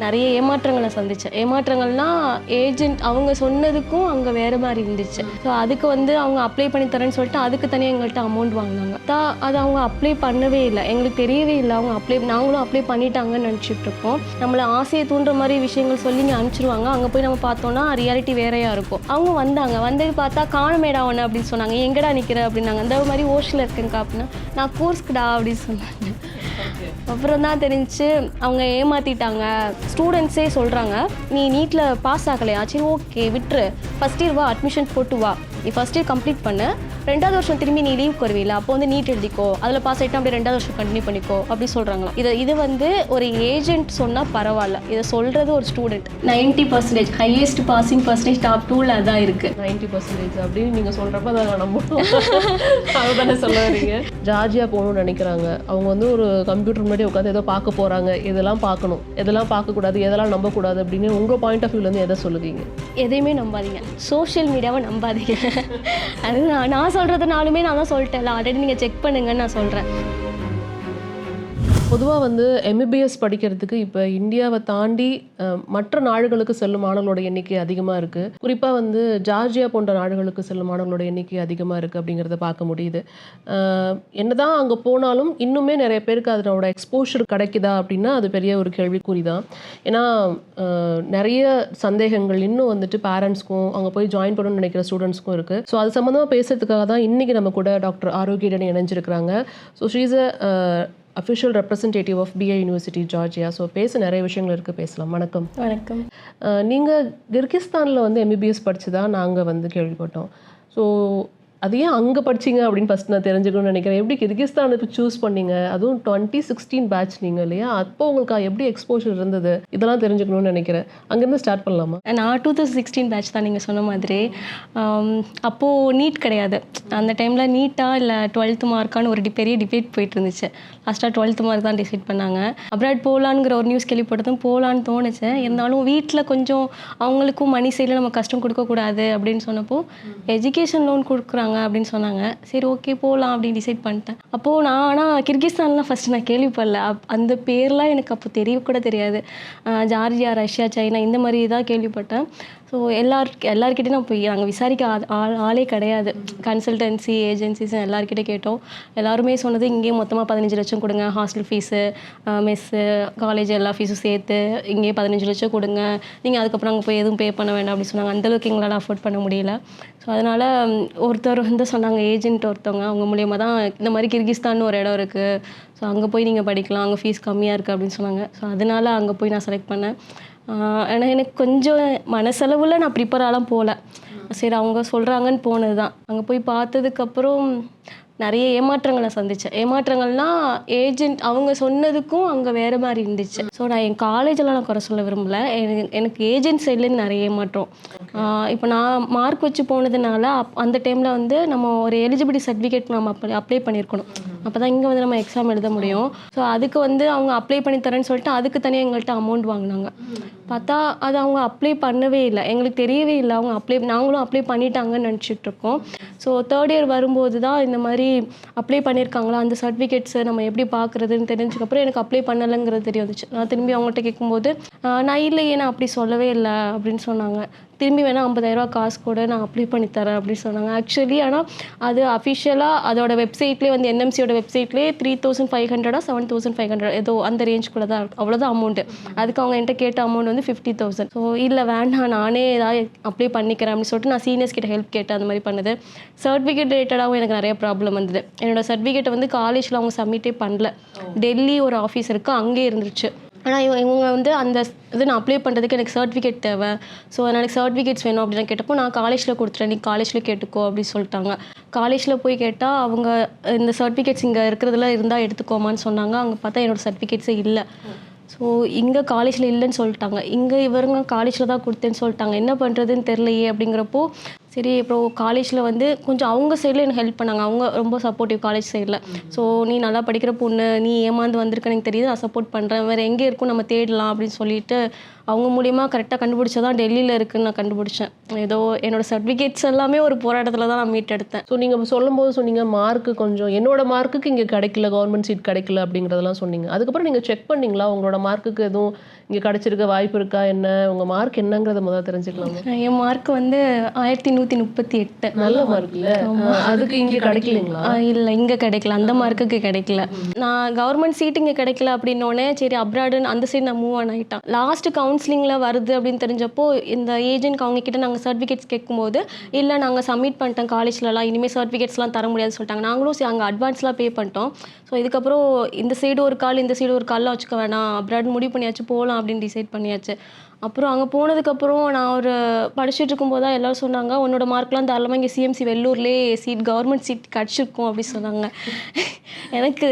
நிறைய ஏமாற்றங்களை சந்தித்தேன். ஏமாற்றங்கள்னா ஏஜென்ட் அவங்க சொன்னதுக்கும் அங்கே வேறு மாதிரி இருந்துச்சு. ஸோ அதுக்கு அவங்க அப்ளை பண்ணி தரேன்னு சொல்லிட்டு அதுக்கு தனியாக எங்கள்கிட்ட அமௌண்ட் வாங்கினாங்க. அது அவங்க அப்ளை பண்ணவே இல்லை, எங்களுக்கு தெரியவே இல்லை. நாங்களும் அப்ளை பண்ணிட்டாங்கன்னு நினச்சிட்டு இருக்கோம். நம்மளை ஆசையை தூண்டுற மாதிரி விஷயங்கள் சொல்லி இங்கே அனுப்பிச்சிருவாங்க. அங்கே போய் நம்ம பார்த்தோன்னா ரியாலிட்டி வேறையாக இருக்கும். அவங்க வந்தது பார்த்தா காணமேடா ஒன்று அப்படின்னு சொன்னாங்க. எங்கடா நிற்கிற அப்படின்னாங்க. அந்த மாதிரி ஓஷில் இருக்கேங்க்கா அப்படின்னா நான் கோர்ஸ்க்குடா அப்படின்னு சொன்னாங்க. அப்புறம் தான் தெரிஞ்சு அவங்க ஏமாற்றிட்டாங்க. ஸ்டூடெண்ட்ஸே சொல்கிறாங்க, நீ நீட்டில் பாஸ் ஆகலையா, சரி ஓகே விட்டுரு, ஃபஸ்ட் இயர் வா, அட்மிஷன் போட்டு வா, நீ ஃபஸ்ட் இயர் கம்ப்ளீட் பண்ணு, 2வது வருஷம் திரும்பி நீ லீவ் வருவீல, அப்போ நீட் எழுதிக்கோ, அதில் பாஸ் ஆகிட்டா அப்படியே 2வது வருஷம் கண்டினியூ பண்ணிக்கோ அப்படி சொல்கிறாங்களா. இது ஒரு ஏஜென்ட் சொன்னால் பரவாயில்ல, இதை சொல்கிறது ஒரு student. 90% highest passing percentage top 2ல் அதான் இருக்குது. 90% அப்படின்னு நீங்கள் சொல்கிறப்ப அதை நம்பணும். அதை தானே சொல்ல வரீங்க. ஜார்ஜியா போகணும்னு நினைக்கிறாங்க. அவங்க ஒரு கம்ப்யூட்டர் முன்னாடி உட்காந்து ஏதோ பார்க்க போகிறாங்க. இதெல்லாம் பார்க்கணும், எதெல்லாம் பார்க்கக்கூடாது, எதெல்லாம் நம்பக்கூடாது அப்படின்னு உங்கள் பாயிண்ட் ஆஃப் வியூலேருந்து எதை சொல்லுவீங்க? எதையுமே நம்பாதீங்க, சோஷியல் மீடியாவை நம்பாதீங்க. அது நான் சொல்கிறதுனாலுமே நான் தான் சொல்லிட்டேன்ல, ஆல்ரெடி நீங்கள் செக் பண்ணுங்கன்னு நான் சொல்கிறேன். பொதுவாக MBBS படிக்கிறதுக்கு இப்போ இந்தியாவை தாண்டி மற்ற நாடுகளுக்கு செல்லும் மாணவர்களோட எண்ணிக்கை அதிகமாக இருக்குது. குறிப்பாக ஜார்ஜியா போன்ற நாடுகளுக்கு செல்லும் மாணவர்களோட எண்ணிக்கை அதிகமாக இருக்குது அப்படிங்கிறத பார்க்க முடியுது. என்னதான் அங்கே போனாலும் இன்னுமே நிறைய பேருக்கு அதனோட எக்ஸ்போஷர் கிடைக்குதா அப்படின்னா அது பெரிய ஒரு கேள்விக்குறி தான். ஏன்னா நிறைய சந்தேகங்கள் இன்னும் பேரண்ட்ஸ்க்கும் அங்கே போய் ஜாயின் பண்ணணும்னு நினைக்கிற ஸ்டூடெண்ட்ஸ்க்கும் இருக்குது. ஸோ அது சம்மந்தமாக பேசுறதுக்காக தான் இன்றைக்கி நம்ம கூட டாக்டர் ஆரோக்கியடன் இணைஞ்சிருக்கிறாங்க. So she is official representative of BI university Georgia. So நிறைய விஷயங்கள் இருக்குது, பேசலாம். வணக்கம். வணக்கம். நீங்கள் கிர்கிஸ்தானில் MBBS படிச்சுதா நாங்கள் கேள்விப்பட்டோம். ஸோ அது ஏன் அங்கே படிச்சிங்க அப்படின்னு ஃபஸ்ட் நான் தெரிஞ்சுக்கணும்னு நினைக்கிறேன். எப்படி கிர்கிஸ்தானுக்கு சூஸ் பண்ணீங்க? அதுவும் 2016 பேட்ச் நீங்கள் இல்லையா? அப்போ உங்களுக்கு எப்படி எக்ஸ்போஷர் இருந்தது? இதெல்லாம் தெரிஞ்சுக்கணும்னு நினைக்கிறேன். அங்கேருந்து ஸ்டார்ட் பண்ணலாமா? நான் 2016 பேட்ச் தான் நீங்கள் சொன்ன மாதிரி. அப்போது நீட் கிடையாது. அந்த டைமில் நீட்டா இல்லை 12th மார்க்கான்னு ஒரு பெரிய டிபேட் போயிட்டு இருந்துச்சு. லாஸ்ட்டாக 12th மார்க் தான் டிசைட் பண்ணாங்க. அப்ராட் போகலான்ங்கிற ஒரு நியூஸ் கேள்விப்பட்டதும் போகலான்னு தோணுச்சு. இருந்தாலும் வீட்டில் கொஞ்சம் அவங்களுக்கும் மணி சைடில் நம்ம கஷ்டம் கொடுக்கக்கூடாது அப்படின்னு சொன்னப்போ எஜுகேஷன் லோன் கொடுக்குறாங்க அப்படின்னு சொன்னாங்க. சரி ஓகே போகலாம் அப்படின்னு டிசைட் பண்ணிட்டேன். அப்போது நான் ஆனால் கிர்கிஸ்தான்லாம் ஃபஸ்ட்டு நான் கேள்விப்படல. அந்த பேர்லாம் எனக்கு அப்போ தெரியக்கூட தெரியாது. ஜார்ஜியா, ரஷ்யா, சைனா இந்த மாதிரி தான் கேள்விப்பட்டேன். ஸோ எல்லாருக்கிட்டையும் நான் போய் நாங்கள் விசாரிக்க ஆளே கிடையாது. கன்சல்டன்சி ஏஜென்சிஸ் எல்லாருக்கிட்டே கேட்டோம். எல்லாருமே சொன்னது இங்கேயே மொத்தமாக 15 லட்சம் கொடுங்க, ஹாஸ்டல் ஃபீஸு, மெஸ்ஸு, காலேஜ் எல்லா ஃபீஸும் சேர்த்து இங்கேயே 15 லட்சம் கொடுங்க, நீங்கள் அதுக்கப்புறம் அங்கே போய் எதுவும் பே பண்ண வேண்டாம் அப்படின்னு சொன்னாங்க. அந்தளவுக்கு எங்களால் அஃபோர்ட் பண்ண முடியல. ஸோ அதனால் ஒருத்தர் சொன்னாங்க, ஏஜென்ட் ஒருத்தவங்க, அவங்க மூலியமாக தான் இந்த மாதிரி கிர்கிஸ்தான் ஒரு இடம் இருக்குது, ஸோ அங்கே போய் நீங்கள் படிக்கலாம், அங்கே ஃபீஸ் கம்மியாக இருக்குது அப்படின்னு சொன்னாங்க. ஸோ அதனால் அங்கே போய் நான் செலக்ட் பண்ணேன். ஆனால் எனக்கு கொஞ்சம் மனசளவில் நான் ப்ரிப்பராலாம் போகல. சரி அவங்க சொல்கிறாங்கன்னு போனது தான். அங்கே போய் பார்த்ததுக்கப்புறம் நிறைய ஏமாற்றங்களை சந்தித்தேன். ஏமாற்றங்கள்னா ஏஜென்ட் அவங்க சொன்னதுக்கும் அங்கே வேறு மாதிரி இருந்துச்சு. ஸோ நான் என் காலேஜெல்லாம் நான் குறை சொல்ல விரும்பலை. எனக்கு ஏஜென்ட் சைட்லேருந்து நிறைய ஏமாற்றம். இப்போ நான் மார்க் வச்சு போனதுனால அந்த டைமில் நம்ம ஒரு எலிஜிபிலிட்டி சர்டிஃபிகேட் நம்ம அப்ளை பண்ணியிருக்கணும். அப்போ தான் இங்கே நம்ம எக்ஸாம் எழுத முடியும். ஸோ அதுக்கு அவங்க அப்ளை பண்ணி தரேன்னு சொல்லிட்டு அதுக்கு தனியாக எங்கள்கிட்ட அமௌண்ட் வாங்கினாங்க. பார்த்தா அது அவங்க அப்ளை பண்ணவே இல்லை, எங்களுக்கு தெரியவே இல்லை. நாங்களும் அப்ளை பண்ணிட்டாங்கன்னு நினச்சிட்டு இருக்கோம். ஸோ 3rd இயர் வரும்போது தான் இந்த மாதிரி அப்ளை பண்ணியிருக்காங்களா, அந்த சர்டிஃபிகேட்ஸை நம்ம எப்படி பார்க்குறதுன்னு தெரிஞ்சதுக்கப்புறம் எனக்கு அப்ளை பண்ணலைங்கிறது தெரிய வந்துச்சு. நான் திரும்பி அவங்கள்ட்ட கேட்கும்போது நான் இல்லையே, நான் அப்படி சொல்லவே இல்லை அப்படின்னு சொன்னாங்க. திரும்பி வேணால் 50,000 காசு கூட நான் அப்ளை பண்ணி தரேன் அப்படின்னு சொன்னாங்க. ஆக்சுவலி ஆனால் அது அஃபிஷியலாக அதோட வெப்சைட்லேயே NMCயோட வெப்சைட்லேயே 3,500 7,500 ஏதோ அந்த ரேஞ்சுக்குள்ளே தான் இருக்குது. அவ்வளோதான் அமௌண்ட்டு. அதுக்கு அவங்க என்கிட்ட கேட்ட அமௌண்ட் 50,000. ஸோ இல்லை வேண்டாம், நானே ஏதாவது அப்ளை பண்ணிக்கிறேன் அப்படின்னு சொல்லிட்டு நான் சீனியர்ஸ் கிட்ட ஹெல்ப் கேட்டேன். அந்த மாதிரி பண்ணுது. சர்டிஃபிகேட் ரிலேட்டடாகவும் எனக்கு நிறைய ப்ராப்ளம் வந்தது. என்னோட சர்டிஃபிகேட்டை காலேஜில் அவங்க சப்மிட்டே பண்ணல. டெல்லி ஒரு ஆஃபீஸ் இருக்குது, அங்கேயே இருந்துருச்சு. ஆனால் இவங்க அந்த இது நான் அப்ளை பண்ணுறதுக்கு எனக்கு சர்டிஃபிகேட் தேவை, ஸோ எனக்கு சர்டிஃபிகேட்ஸ் வேணும் அப்படின்னு கேட்டப்போ நான் காலேஜில் கொடுத்துட்டேன், நீ காலேஜில் கேட்டுக்கோ அப்படின்னு சொல்லிட்டாங்க. காலேஜில் போய் கேட்டால் அவங்க இந்த சர்டிஃபிகேட்ஸ் இங்கே இருக்கிறதுல இருந்தால் எடுத்துக்கோமான்னு சொன்னாங்க. அங்கே பார்த்தா என்னோடய சர்டிஃபிகேட்ஸே இல்லை. ஸோ இங்கே காலேஜில் இல்லைன்னு சொல்லிட்டாங்க, இங்கே இவருங்க காலேஜில் தான் கொடுத்தேன்னு சொல்லிட்டாங்க. என்ன பண்ணுறதுன்னு தெரிலையே அப்படிங்கிறப்போ சரி அப்புறம் காலேஜில் கொஞ்சம் அவங்க சைடில் எனக்கு ஹெல்ப் பண்ணாங்க. அவங்க ரொம்ப சப்போர்ட்டிவ் காலேஜ் சைடில். ஸோ நீ நல்லா படிக்கிற பொண்ணு, நீ ஏமாந்து வந்திருக்க எனக்கு தெரியுது, நான் சப்போர்ட் பண்ணுறேன், வேறு எங்கே இருக்கும் நம்ம தேடலாம் அப்படின்னு சொல்லிட்டு அவங்க மூலிமா கரெக்டாக கண்டுபிடிச்சதான் டெல்லியில் இருக்குதுன்னு நான் கண்டுபிடிச்சேன். ஏதோ என்னோடய சர்டிஃபிகேட்ஸ் எல்லாமே ஒரு போராட்டத்தில் தான் நான் மீட் எடுத்தேன். ஸோ நீங்கள் சொல்லும்போது சொன்னீங்க மார்க்கு கொஞ்சம் என்னோடய மார்க்குக்கு இங்கே கிடைக்கல, கவர்மெண்ட் சீட் கிடைக்கல அப்படிங்கிறதெல்லாம் சொன்னீங்க. அதுக்கப்புறம் நீங்கள் செக் பண்ணிங்களா உங்களோட மார்க்குக்கு எதுவும் இங்கே கிடைச்சிருக்க வாய்ப்பு இருக்கா என்ன, உங்கள் மார்க் என்னங்கிறத முதல்ல தெரிஞ்சுக்கலாமா? என் மார்க் வந்து 1138. நல்ல மார்க் இல்லை, அதுக்கு இங்கே கிடைக்கலைங்களா? இல்லை, இங்கே கிடைக்கல, அந்த மார்க்குக்கு கிடைக்கல. நான் கவர்மெண்ட் சீட் இங்கே கிடைக்கல அப்படின்னோடனே சரி அப்ராடுன்னு அந்த சைடு நான் மூவ் ஆன் ஆகிட்டேன். லாஸ்ட்டு கவுன்சிலிங்கில் வருது அப்படின்னு தெரிஞ்சப்போ இந்த ஏஜென்ட்க்கு அவங்க கிட்ட நாங்கள் சர்டிஃபிகேட்ஸ் கேட்கும்போது இல்லை நாங்கள் சப்மிட் பண்ணிட்டோம் காலேஜ்லலாம், இனிமேல் சர்டிஃபிகேட்ஸ்லாம் தர முடியாதுன்னு சொல்லிட்டாங்க. நாங்களும் அங்கே அட்வான்ஸ்லாம் பே பண்ணிட்டோம். ஸோ இதுக்கப்புறம் இந்த சைடு ஒரு கால் இந்த சைடு ஒரு கால்லாம் வச்சுக்க வேணாம், அப்ராட் முடிவு பண்ணியாச்சு, போகலாம் அப்படின்னு டிசைட் பண்ணியாச்சு. அப்புறம் அங்கே போனதுக்கப்புறம் நான் ஒரு படிச்சுட்டு இருக்கும்போது தான் எல்லோரும் சொன்னாங்க உன்னோட மார்க்லாம் தாராளமாக இங்கே சிஎம்சி வெள்ளூர்லேயே சீட் கவர்மெண்ட் சீட் கிடச்சிருக்கும் அப்படி சொன்னாங்க. எனக்கு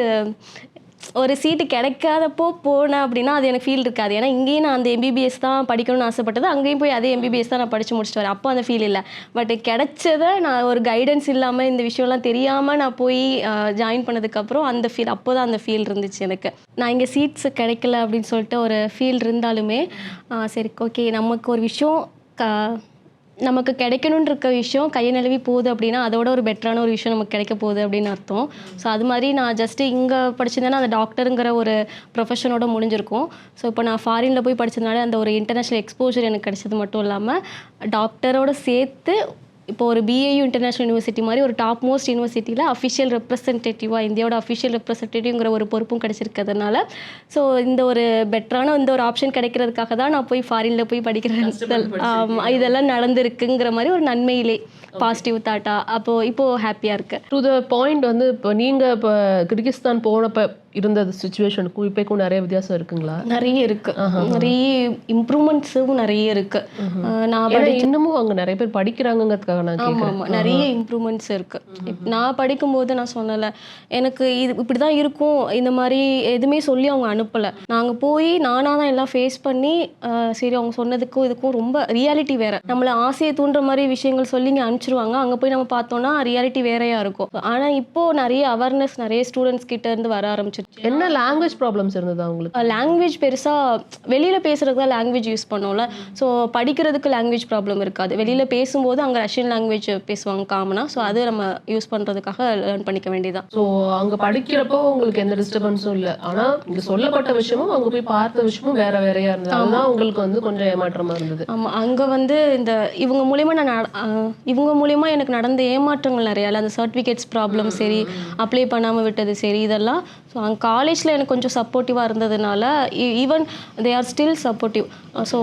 ஒரு சீட்டு கிடைக்காதப்போ போனேன் அப்படின்னா அது எனக்கு ஃபீல் இருக்காது. ஏன்னா இங்கேயும் நான் அந்த எம்பிபிஎஸ் தான் படிக்கணும்னு ஆசைப்பட்டது, அங்கேயும் போய் அதே எம்பிபிஎஸ் தான் நான் படித்து முடிச்சுட்டு வரேன். அப்போ அந்த ஃபீல் இல்லை. பட் கிடைச்சதை நான் ஒரு கைடன்ஸ் இல்லாமல் இந்த விஷயம்லாம் தெரியாமல் நான் போய் ஜாயின் பண்ணதுக்கப்புறம் அந்த ஃபீல், அப்போ தான் அந்த ஃபீல் இருந்துச்சு எனக்கு. நான் இங்கே சீட்ஸ் கிடைக்கல அப்படின்னு சொல்லிட்டு ஒரு ஃபீல் இருந்தாலுமே சரி ஓகே நமக்கு ஒரு விஷயம் நமக்கு கிடைக்கணுன்னு இருக்க விஷயம் கையை நழுவி போகுது அப்படின்னா அதோட ஒரு பெட்டரான ஒரு விஷயம் நமக்கு கிடைக்க போகுது அப்படின்னு அர்த்தம். ஸோ அது மாதிரி நான் ஜஸ்ட்டு இங்கே படிச்சிருந்தேன்னா அந்த டாக்டருங்கிற ஒரு ப்ரொஃபஷனோட முடிஞ்சிருக்கும். ஸோ இப்போ நான் ஃபாரினில் போய் படித்ததுனால அந்த ஒரு இன்டர்நேஷ்னல் எக்ஸ்போஜர் எனக்கு கிடைச்சது மட்டும் இல்லாமல் டாக்டரோட சேர்த்து இப்போ ஒரு பிஏயு இன்டர்நேஷ்னல் யூனிவர்சிட்டி மாதிரி ஒரு டாப் மோஸ்ட் யூனிவர்சிட்டியில் அஃபிஷியல் ரெப்ரசன்டேட்டிவாக இந்தியாவோட அஃபிஷியல் ரெப்ரசன்டேட்டிவ்ங்கிற ஒரு பொறுப்பும் கிடைச்சிருக்கிறதுனால ஸோ இந்த ஒரு பெட்டரான இந்த ஒரு ஆப்ஷன் கிடைக்கிறதுக்காக தான் நான் போய் ஃபாரினில் போய் படிக்கிறேன். இதெல்லாம் நடந்திருக்குங்கிற மாதிரி ஒரு நன்மையிலே பாசிட்டிவ் தாட்டா இப்போது ஹாப்பியாக இருக்கு. டு த பாயிண்ட் வந்து இப்போ நீங்கள் இப்போ கிர்கிஸ்தான் போனப்போ இருந்த சுச்சுவேஷனுக்கும் இப்போக்கும் நிறைய வித்தியாசம் இருக்குங்களா? நிறைய இருக்கு, நிறைய இம்ப்ரூவ்மெண்ட்ஸும் நிறைய இருக்கு. நான் இன்னமும் அங்கே நிறைய பேர் படிக்கிறாங்கிறதுக்காக நான் கேட்குறேன். ஆமாம், நிறைய இம்ப்ரூவ்மெண்ட்ஸ் இருக்கு. நான் படிக்கும்போது நான் சொன்னல எனக்கு இது இப்படி தான் இருக்கும் இந்த மாதிரி எதுவுமே சொல்லி அவங்க அனுப்பலை. நாங்கள் போய் நானாக தான் எல்லாம் ஃபேஸ் பண்ணி சரி அவங்க சொன்னதுக்கும் இதுக்கும் ரொம்ப ரியாலிட்டி வேறு. நம்மளை ஆசையை தூண்டுற மாதிரி விஷயங்கள் சொல்லி இங்கே அனுப்பிச்சிருவாங்க, அங்கே போய் நம்ம பார்த்தோன்னா ரியாலிட்டி வேறையா இருக்கும். ஆனால் இப்போது நிறைய அவேர்னஸ் நிறைய ஸ்டூடெண்ட்ஸ் கிட்ட இருந்து வர ஆரம்பிச்சு. என்ன லாங்குவேஜ் ப்ராப்ளம்ஸ் இருந்தது அவங்களுக்கு? லாங்குவேஜ் பெருசாக வெளியில் பேசுகிறதுக்கு தான் லாங்குவேஜ் யூஸ் பண்ணோம்ல. ஸோ படிக்கிறதுக்கு லாங்குவேஜ் ப்ராப்ளம் இருக்காது. வெளியில் பேசும்போது அங்கே ரஷ்யன் லாங்குவேஜ் பேசுவாங்க காமனாக. ஸோ அது நம்ம யூஸ் பண்ணுறதுக்காக லேர்ன் பண்ணிக்க வேண்டியதான். ஸோ அங்கே படிக்கிறப்போ உங்களுக்கு எந்த டிஸ்டர்பன்ஸும் இல்லை. ஆனால் இங்கே சொல்லப்பட்ட விஷயமும் அங்கே போய் பார்த்த விஷயமும் வேறையா இருந்தது. அதுதான் உங்களுக்கு வந்து கொஞ்சம் ஏமாற்றமாக இருந்தது. ஆமாம், அங்கே வந்து இந்த இவங்க மூலிமா எனக்கு நடந்த ஏமாற்றங்கள் நிறையா இல்லை. அந்த சர்டிஃபிகேட்ஸ் ப்ராப்ளம் சரி, அப்ளை பண்ணாமல் விட்டது சரி, இதெல்லாம். ஸோ அங்கே காலேஜில் எனக்கு கொஞ்சம் சப்போர்ட்டிவாக இருந்ததுனால even they are still supportive. So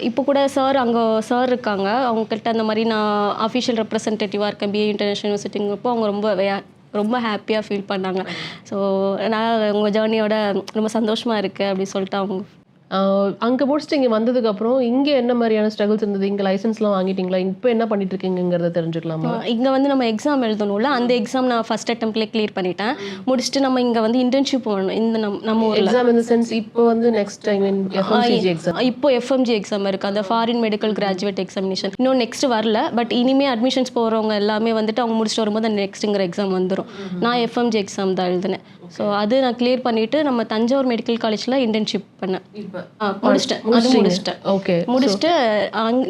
இப்போ கூட அங்கே சார் இருக்காங்க, அவங்கக்கிட்ட அந்த மாதிரி நான் அஃபிஷியல் ரெப்ரசன்டேட்டிவாக இருக்கேன் பிஏ இன்டர்நேஷ்னல் யூனிவர்சிட்டிங்கிறப்போ அவங்க ரொம்ப ஹாப்பியாக ஃபீல் பண்ணாங்க. ஸோ நான் உங்கள் ஜேர்னியோட ரொம்ப சந்தோஷமாக இருக்குது அப்படின்னு சொல்லிட்டு அவங்க அங்கே முடிச்சுட்டு இங்கே வந்ததுக்கப்புறம் இங்கே என்ன மாதிரியான ஸ்ட்ரகிள்ஸ் இருந்தது? இங்கே லைசன்ஸ்லாம் வாங்கிட்டீங்களா? இப்போ என்ன பண்ணிட்டு இருக்கீங்கிறத தெரிஞ்சுக்கலாமா? இங்கே வந்து நம்ம எக்ஸாம் எழுதணும்ல, அந்த எக்ஸாம் நான் ஃபர்ஸ்ட் அட்டெம்ப்ட்லேயே கிளியர் பண்ணிட்டேன். முடிச்சுட்டு நம்ம இங்கே வந்து இன்டர்ன்ஷிப் போகணும். இந்த நம்ம ஊரில் எக்ஸாம் இந்த சென்ஸ் இப்போ வந்து நெக்ஸ்ட் டைம் எஃப்எம்ஜி எக்ஸாம், இப்போ எஃப்எம்ஜி எக்ஸாம் இருக்குது, அந்த ஃபாரின் மெடிக்கல் கிராஜுவேட் எக்ஸாமினேஷன். இன்னும் நெக்ஸ்ட் வரல, பட் இனிமேல் அட்மிஷன்ஸ் போகிறவங்க எல்லாமே வந்துட்டு அவங்க முடிச்சுட்டு வரும்போது அந்த நெக்ஸ்ட்டுங்கிற எக்ஸாம் வந்துடும். நான் எஃப்எம்ஜி எக்ஸாம் தான் எழுதினேன். ஸோ அது நான் கிளியர் பண்ணிவிட்டு நம்ம தஞ்சாவூர் மெடிக்கல் காலேஜில் இன்டர்ன்ஷிப் பண்ணேன். முடிச்சிட்டேன். ஓகே, முடிச்சுட்டு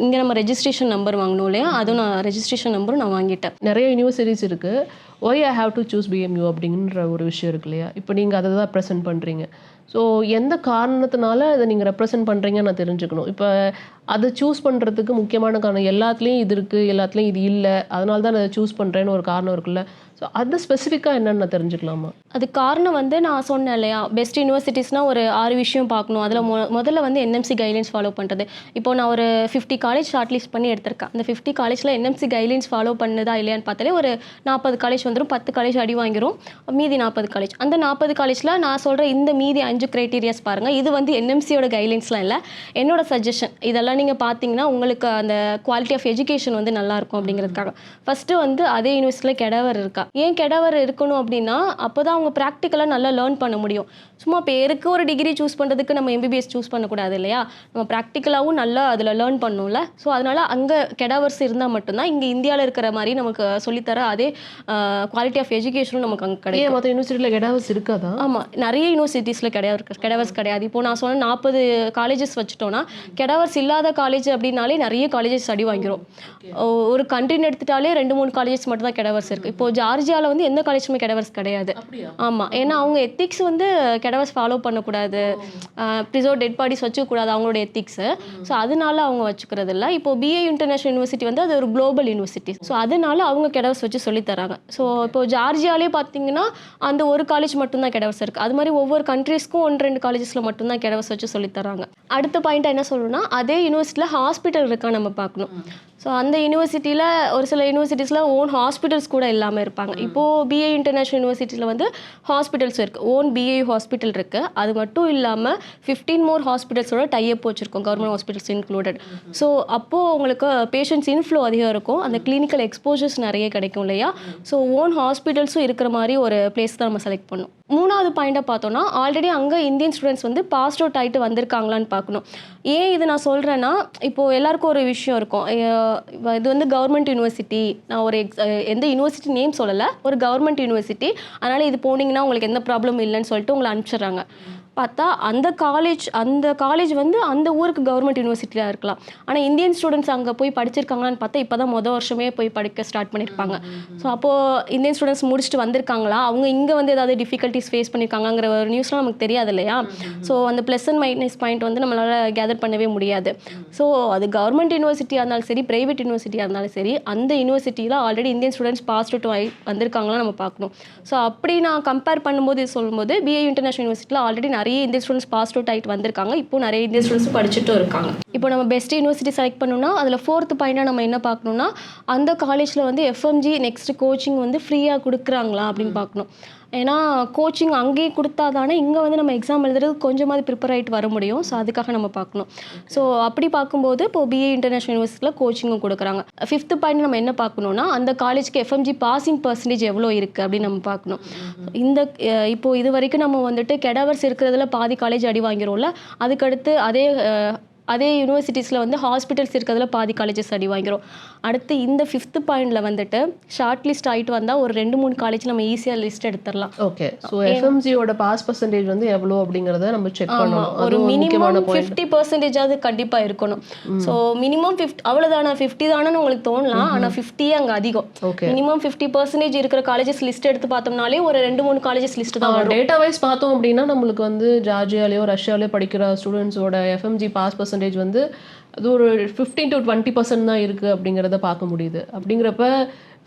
இங்கே நம்ம ரெஜிஸ்ட்ரேஷன் நம்பர் வாங்கணும் இல்லையா, அதுவும் நான் ரெஜிஸ்ட்ரேஷன் நம்பரும் நான் வாங்கிட்டேன். நிறைய யூனிவர்சிட்டிஸ் இருக்குது. Why I have to choose BMU அப்படின்ற ஒரு விஷயம் இருக்கு இல்லையா? இப்போ நீங்கள் அதை தான் ப்ரெசென்ட் பண்ணுறீங்க. ஸோ எந்த காரணத்தினால அதை நீங்கள் ரெப்ரசென்ட் பண்ணுறீங்கன்னு நான் தெரிஞ்சுக்கணும். இப்போ அதை சூஸ் பண்ணுறதுக்கு முக்கியமான காரணம் எல்லாத்துலேயும் இது இருக்குது, எல்லாத்துலேயும் இது இல்லை, அதனால தான் நான் சூஸ் பண்ணுறேன்னு ஒரு காரணம் இருக்குல்ல. ஸோ அது ஸ்பெசிஃபிக்காக என்னென்னு நான் தெரிஞ்சுக்கலாமா? அது காரணம் வந்து நான் சொன்னேன் இல்லையா, பெஸ்ட் யூனிவர்சிட்டிஸ்னால் ஒரு 6 விஷயம் பார்க்கணும். அதில் முதல்ல வந்து என்எம்சி கைட்லைன்ஸ் ஃபாலோ பண்ணுறது. இப்போ நான் ஒரு 50 காலேஜ் ஷார்ட் லிஸ்ட் பண்ணி எடுத்திருக்கேன். அந்த 50 காலேஜில் என்எம்சி கைட்லைன்ஸ் ஃபாலோ பண்ணுதா இல்லையான்னு பார்த்தாலே ஒரு 40 காலேஜ் வந்துடும், 10 காலேஜ் அடி வாங்கிரும், மீதி 40 காலேஜ். அந்த 40 காலேஜில் நான் சொல்கிற இந்த மீதி 5 க்ரைட்டீரியாஸ் பாருங்கள். இது வந்து என்எம்சியோட கைட்லைன்ஸ்லாம் இல்லை, என்னோட சஜஷன். இதெல்லாம் நீங்கள் பார்த்தீங்கன்னா உங்களுக்கு அந்த குவாலிட்டி ஆஃப் எஜுகேஷன் வந்து நல்லாயிருக்கும் அப்படிங்கிறதுக்காக. ஃபஸ்ட்டு வந்து அதே யூனிவர்சிட்டியில் கெடவர் இருக்கா? ஏன் கெடவர் இருக்கணும் அப்படின்னா அப்போ தான் அவங்க ப்ராக்டிக்கலாக நல்லா லேர்ன் பண்ண முடியும். சும்மா பேருக்கு ஒரு டிகிரி சூஸ் பண்ணுறதுக்கு நம்ம எம்பிபிஎஸ் சூஸ் பண்ணக்கூடாது இல்லையா, நம்ம ப்ராக்டிக்கலாகவும் நல்லா அதில் லேர்ன் பண்ணணும்ல. ஸோ அதனால் அங்கே கெடவர்ஸ் இருந்தால் மட்டும்தான் இங்கே இந்தியாவில் இருக்கிற மாதிரி நமக்கு சொல்லித்தர அதே குவாலிட்டி ஆஃப் எஜுகேஷனும் நமக்கு அங்கே கிடைக்கும். மற்ற யூனிவர்சிட்டியில் கெடவர்ஸ் இருக்காதா? ஆமாம், நிறைய யூனிவர்சிட்டிஸில் கெடவர்ஸ் கிடையாது. இப்போ நான் சொன்ன 40 காலேஜஸ் வச்சுட்டோன்னா கெடவர்ஸ் இல்லாத காலேஜ் அப்படின்னாலே நிறைய காலேஜஸ் அடி வாங்கிரும். ஒரு கண்ட்ரின்னு எடுத்துட்டாலே 2-3 காலேஜஸ் மட்டும் தான் கெடவர்ஸ் இருக்குது. இப்போ ஜார்ஜ் ஜார்ஜியாவில் வந்து எந்த காலேஜுமே கெடவர்ஸ் கிடையாது. அப்படியா? ஆமாம், ஏன்னா அவங்க எத்திக்ஸ் வந்து கெடவர்ஸ் ஃபாலோ பண்ணக்கூடாது, ப்ரிசர்வ் டெட் பாடிஸ் வச்சுக்கூடாது, அவங்களோட எத்திக்ஸு. ஸோ அதனால அவங்க வச்சுக்கிறது இல்லை. இப்போ பிஏ இன்டர்நேஷனல் யூனிவர்சிட்டி வந்து அது ஒரு குளோபல் யூனிவர்சிட்டி. ஸோ அதனால அவங்க கெடவர்ஸ் வச்சு சொல்லித்தராங்க. ஸோ இப்போ ஜார்ஜியாலே பார்த்தீங்கன்னா அந்த ஒரு காலேஜ் மட்டும்தான் கெடவர்ஸ் இருக்குது. அது மாதிரி ஒவ்வொரு கண்ட்ரீஸ்க்கும் 1-2 காலேஜஸில் மட்டும்தான் கெடவர்ஸ் வச்சு சொல்லித்தராங்க. அடுத்த பாயிண்ட்டாக என்ன சொல்லணும்னா, அதே யூனிவர்சிட்டியில் ஹாஸ்பிட்டல் இருக்கா நம்ம பார்க்கணும். ஸோ அந்த யூனிவர்சிட்டியில் ஒரு சில யூனிவர்சிட்டிஸில் ஓன் ஹாஸ்பிட்டல்ஸ் கூட இல்லாமல் இருப்பாங்க. இப்போது பிஏ இன்டர்நேஷனல் யூனிவர்சிட்டியில் வந்து ஹாஸ்பிட்டல்ஸ் இருக்குது, ஓன் பிஏ ஹாஸ்பிட்டல் இருக்குது. அது மட்டும் இல்லாமல் 15 மோர் ஹாஸ்பிட்டல்ஸோட டைப் வச்சுருக்கோம், கவர்மெண்ட் ஹாஸ்பிட்டல்ஸ் இன்க்ளூடட். ஸோ அப்போது உங்களுக்கு பேஷண்ட்ஸ் இன்ஃப்ளோ அதிகம் இருக்கும், அந்த கிளினிக்கல் எக்ஸ்போஜர்ஸ் நிறைய கிடைக்கும் இல்லையா. ஸோ ஓன் ஹாஸ்பிட்டல்ஸும் இருக்கிற மாதிரி ஒரு பிளேஸ் தான் நம்ம செலக்ட் பண்ணணும். மூணாவது பாயிண்ட்டாக பார்த்தோன்னா, ஆல்ரெடி அங்கே இந்தியன் ஸ்டூடெண்ட்ஸ் வந்து பாஸ் அவுட் ஆகிட்டு வந்திருக்காங்களான்னு பார்க்கணும். ஏன் இது நான் சொல்கிறேன்னா, இப்போது எல்லாருக்கும் ஒரு விஷயம் இருக்கும், இது வந்து கவர்மெண்ட் யூனிவர்சிட்டி, நான் ஒரு எந்த யூனிவர்சிட்டி நேம் சொல்லலை, ஒரு கவர்மெண்ட் யூனிவர்சிட்டி, அதனால் இது போனீங்கன்னா உங்களுக்கு எந்த ப்ராப்ளம் இல்லைன்னு சொல்லிட்டு உங்களை அனுப்பிச்சிடுறாங்க. பார்த்தா அந்த காலேஜ் வந்து அந்த ஊருக்கு கவர்மெண்ட் யூனிவர்சிட்டியாக இருக்கலாம். ஆனால் இந்தியன் ஸ்டூடெண்ட்ஸ் அங்கே போய் படிச்சிருக்காங்களான்னு பார்த்தா இப்போ தான் வருஷமே போய் படிக்க ஸ்டார்ட் பண்ணியிருப்பாங்க. ஸோ அப்போது இந்தியன் ஸ்டூடெண்ட்ஸ் முடிச்சுட்டு வந்திருக்காங்களா, அவங்க இங்கே வந்து ஏதாவது டிஃபிகல்ட்டிஸ் ஃபேஸ் பண்ணியிருக்காங்கிற ஒரு நியூஸ்லாம் நமக்கு தெரியாது இல்லையா. ஸோ அந்த ப்ளஸ் அண்ட் மைனஸ் பாயிண்ட் வந்து நம்மளால் கேதர் பண்ணவே முடியாது. ஸோ அது கவர்மெண்ட் யூனிவர்சிட்டியாக இருந்தாலும் சரி, ப்ரைவேட் யூனிவர்சிட்டியாக இருந்தாலும் சரி, அந்த யூனிவர்சிட்டியில் already Indian students pass out வந்திருக்காங்களா நம்ம பார்க்கணும். ஸோ அப்படி நான் கம்பேர் பண்ணும்போது சொல்லும்போது பிஏ இன்டர்நேஷனல் யூனிவர்சிட்டியில் ஆல்ரெடி நிறைய இந்தியன் ஸ்டூடெண்ட்ஸ் பாஸ் அவுட் ஆகிட்டு வந்திருக்காங்க, இப்போ நிறைய இந்தியன் ஸ்டூடெண்ட்ஸ் படிச்சுட்டும் இருக்காங்க. இப்போ நம்ம பெஸ்ட் யூனிவர்சிட்டி செலக்ட் பண்ணணும்னா அதில் 4th பாயிண்டாக நம்ம என்ன பார்க்கணும்னா, அந்த காலேஜில் வந்து எஃப்எம்ஜி நெக்ஸ்ட் கோச்சிங் வந்து ஃப்ரீயாக கொடுக்குறாங்களா அப்படின்னு பார்க்கணும். ஏன்னா கோச்சிங் அங்கேயே கொடுத்தா தானே இங்கே வந்து நம்ம எக்ஸாம் எழுதுறது கொஞ்சமாவது ப்ரிப்பேர் ஆகிட்டு வர முடியும். ஸோ அதுக்காக நம்ம பார்க்கணும். ஸோ அப்படி பார்க்கும்போது இப்போது பிஏ இன்டர்நேஷனல் யூனிவர்சிட்டியில் கோச்சிங்கும் கொடுக்குறாங்க. 5th பாயிண்ட் நம்ம என்ன பார்க்கணுன்னா, அந்த காலேஜ்க்கு எஃப்எம்ஜி பாசிங் பர்சன்டேஜ் எவ்வளோ இருக்குது அப்படின்னு நம்ம பார்க்கணும். இப்போது இது வரைக்கும் நம்ம வந்துட்டு கெடவர்ஸ் இருக்கிறதுல பாதி காலேஜ் அடி வாங்கிறோம்ல, அதுக்கடுத்து அதே யூனிவர்சிட்டிஸில் வந்து ஹாஸ்பிட்டல்ஸ் இருக்கிறதுல பாதி காலேஜஸ் அடி வாங்கிறோம். அடுத்து இந்த 5th பாயிண்டில் வந்துட்டு ஷார்ட் லிஸ்ட் ஆகிட்டு வந்தால் ஒரு 2-3 காலேஜ் நம்ம ஈஸியாக லிஸ்ட் எடுத்துடலாம். ஓகே, ஸோ எஃப்எம்ஜியோட பாஸ் பர்சன்டேஜ் வந்து எவ்வளோ அப்படிங்கிறத நம்ம செக் பண்ணணும். ஒரு மினிமம் 50% கண்டிப்பாக இருக்கணும். ஸோ மினிமம் 50, அவ்வளோதானா 50 தானே உங்களுக்கு தோணலாம், ஆனால் 50 அங்கே அதிகம். மினிமம் 50% இருக்கிற காலேஜஸ் லிஸ்ட் எடுத்து பார்த்தோம்னாலே ஒரு 2-3 காலேஜஸ் லிஸ்ட் தான் வரும். டேட்டா வைஸ் பார்த்தோம் அப்படின்னா நம்மளுக்கு வந்து ஜார்ஜியாலேயோ ரஷ்யாலேயோ படிக்கிற ஸ்டூடெண்ட்ஸோட எஃப்எம்ஜி பாஸ் பர்சன்டேஜ் வந்து அது ஒரு 15 to 20% தான் இருக்குது அப்படிங்கிறத பார்க்க முடியுது. அப்படிங்கிறப்ப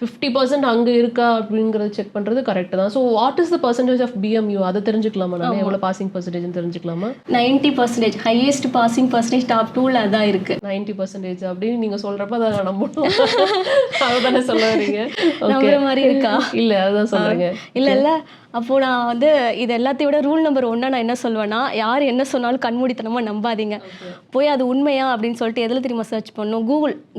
50% அங்கே இருக்கா அப்படிங்கிறத செக் பண்ணுறது கரெக்டு தான். So what is the percentage of BMU, அதை தெரிஞ்சுக்கலாமா, நான் எவ்வளோ பாசிங் பர்சன்டேஜ்னு தெரிஞ்சுக்கலாமா? 90%, ஹையஸ்ட் பாசிங் பர்சன்டேஜ் டாப் 2ல அதான் இருக்குது. 90% அப்படின்னு நீங்கள் சொல்கிறப்ப அதை நான் நம்பணும். அதை தானே சொல்ல வரீங்க? நம்புற மாதிரி இருக்கா? இல்லை, அதுதான் சொல்கிறீங்க. இல்லை அப்போது நான் வந்து இது எல்லாத்தையும் விட ரூல் நம்பர் 1 நான் என்ன சொல்வேன்னா, யார் என்ன சொன்னாலும் கண்மூடித்தனமாக நம்பாதீங்க. போய் அது உண்மையா அப்படின்னு சொல்லிட்டு எதில் தெரியுமா சர்ச் பண்ணணும்,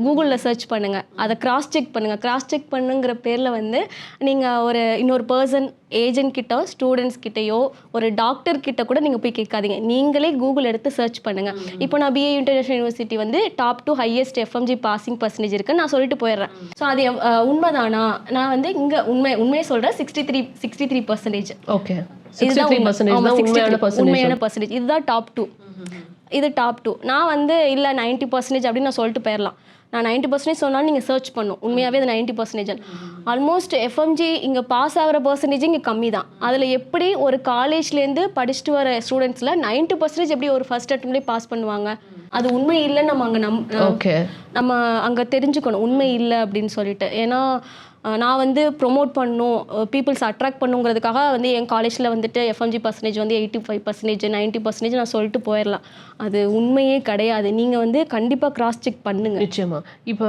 கூகுளில் சர்ச் பண்ணுங்கள், அதை கிராஸ் செக் பண்ணுங்கள். கிராஸ் செக் பண்ணுங்கிற பேரில் வந்து நீங்கள் இன்னொரு பர்சன், ஏஜென்ட் கிட்ட, ஸ்டூடெண்ட்ஸ் கிட்டேயோ, ஒரு டாக்டர் கிட்ட கூட நீங்கள் போய் கேட்காதீங்க, நீங்களே கூகுள் எடுத்து சர்ச் பண்ணுங்கள். இப்போ நான் பிஏ இன்டர்நேஷனல் யூனிவர்சிட்டி வந்து top 2 highest FMG passing percentage இருக்குன்னு நான் சொல்லிட்டு போயிடுறேன். ஸோ அது உண்மைதானா, நான் வந்து இங்கே உண்மையை சொல்கிறேன், 63%. ஓகே, 63% உண்மையான பர்சன்டேஜ். இதுதான் டாப் 2, இது டாப் 2. நான் வந்து இல்லை 90% அப்படின்னு நான் சொல்லிட்டு போயிடலாம். நான் 90% சொன்னாலும் நீங்கள் சர்ச் பண்ணும், உண்மையாகவே அது 90%. ஆல்மோஸ்ட் எஃப்எம்ஜி இங்கே பாஸ் ஆகிற பர்சன்டேஜ் இங்கே கம்மி தான். அதில் எப்படி ஒரு காலேஜ்லேருந்து படிச்சுட்டு வர ஸ்டூடெண்ட்ஸில் 90% எப்படி ஒரு ஃபர்ஸ்ட் அட்டம்ப்ட்லேயே பாஸ் பண்ணுவாங்க? அது உண்மை இல்லைன்னு நம்ம அங்கே நம்ம அங்கே தெரிஞ்சுக்கணும், உண்மை இல்லை அப்படின்னு சொல்லிட்டு. ஏன்னா நான் வந்து ப்ரொமோட் பண்ணணும், பீப்புள்ஸ் அட்ராக்ட் பண்ணுங்கிறதுக்காக வந்து என் காலேஜில் வந்துட்டு எஃப்எம்ஜி பர்சன்டேஜ் வந்து 85%, 90% நான் சொல்லிட்டு போயிடலாம். அது உண்மையே கிடையாது. நீங்கள் வந்து கண்டிப்பாக கிராஸ் செக் பண்ணுங்கள். நிச்சயமாக. இப்போ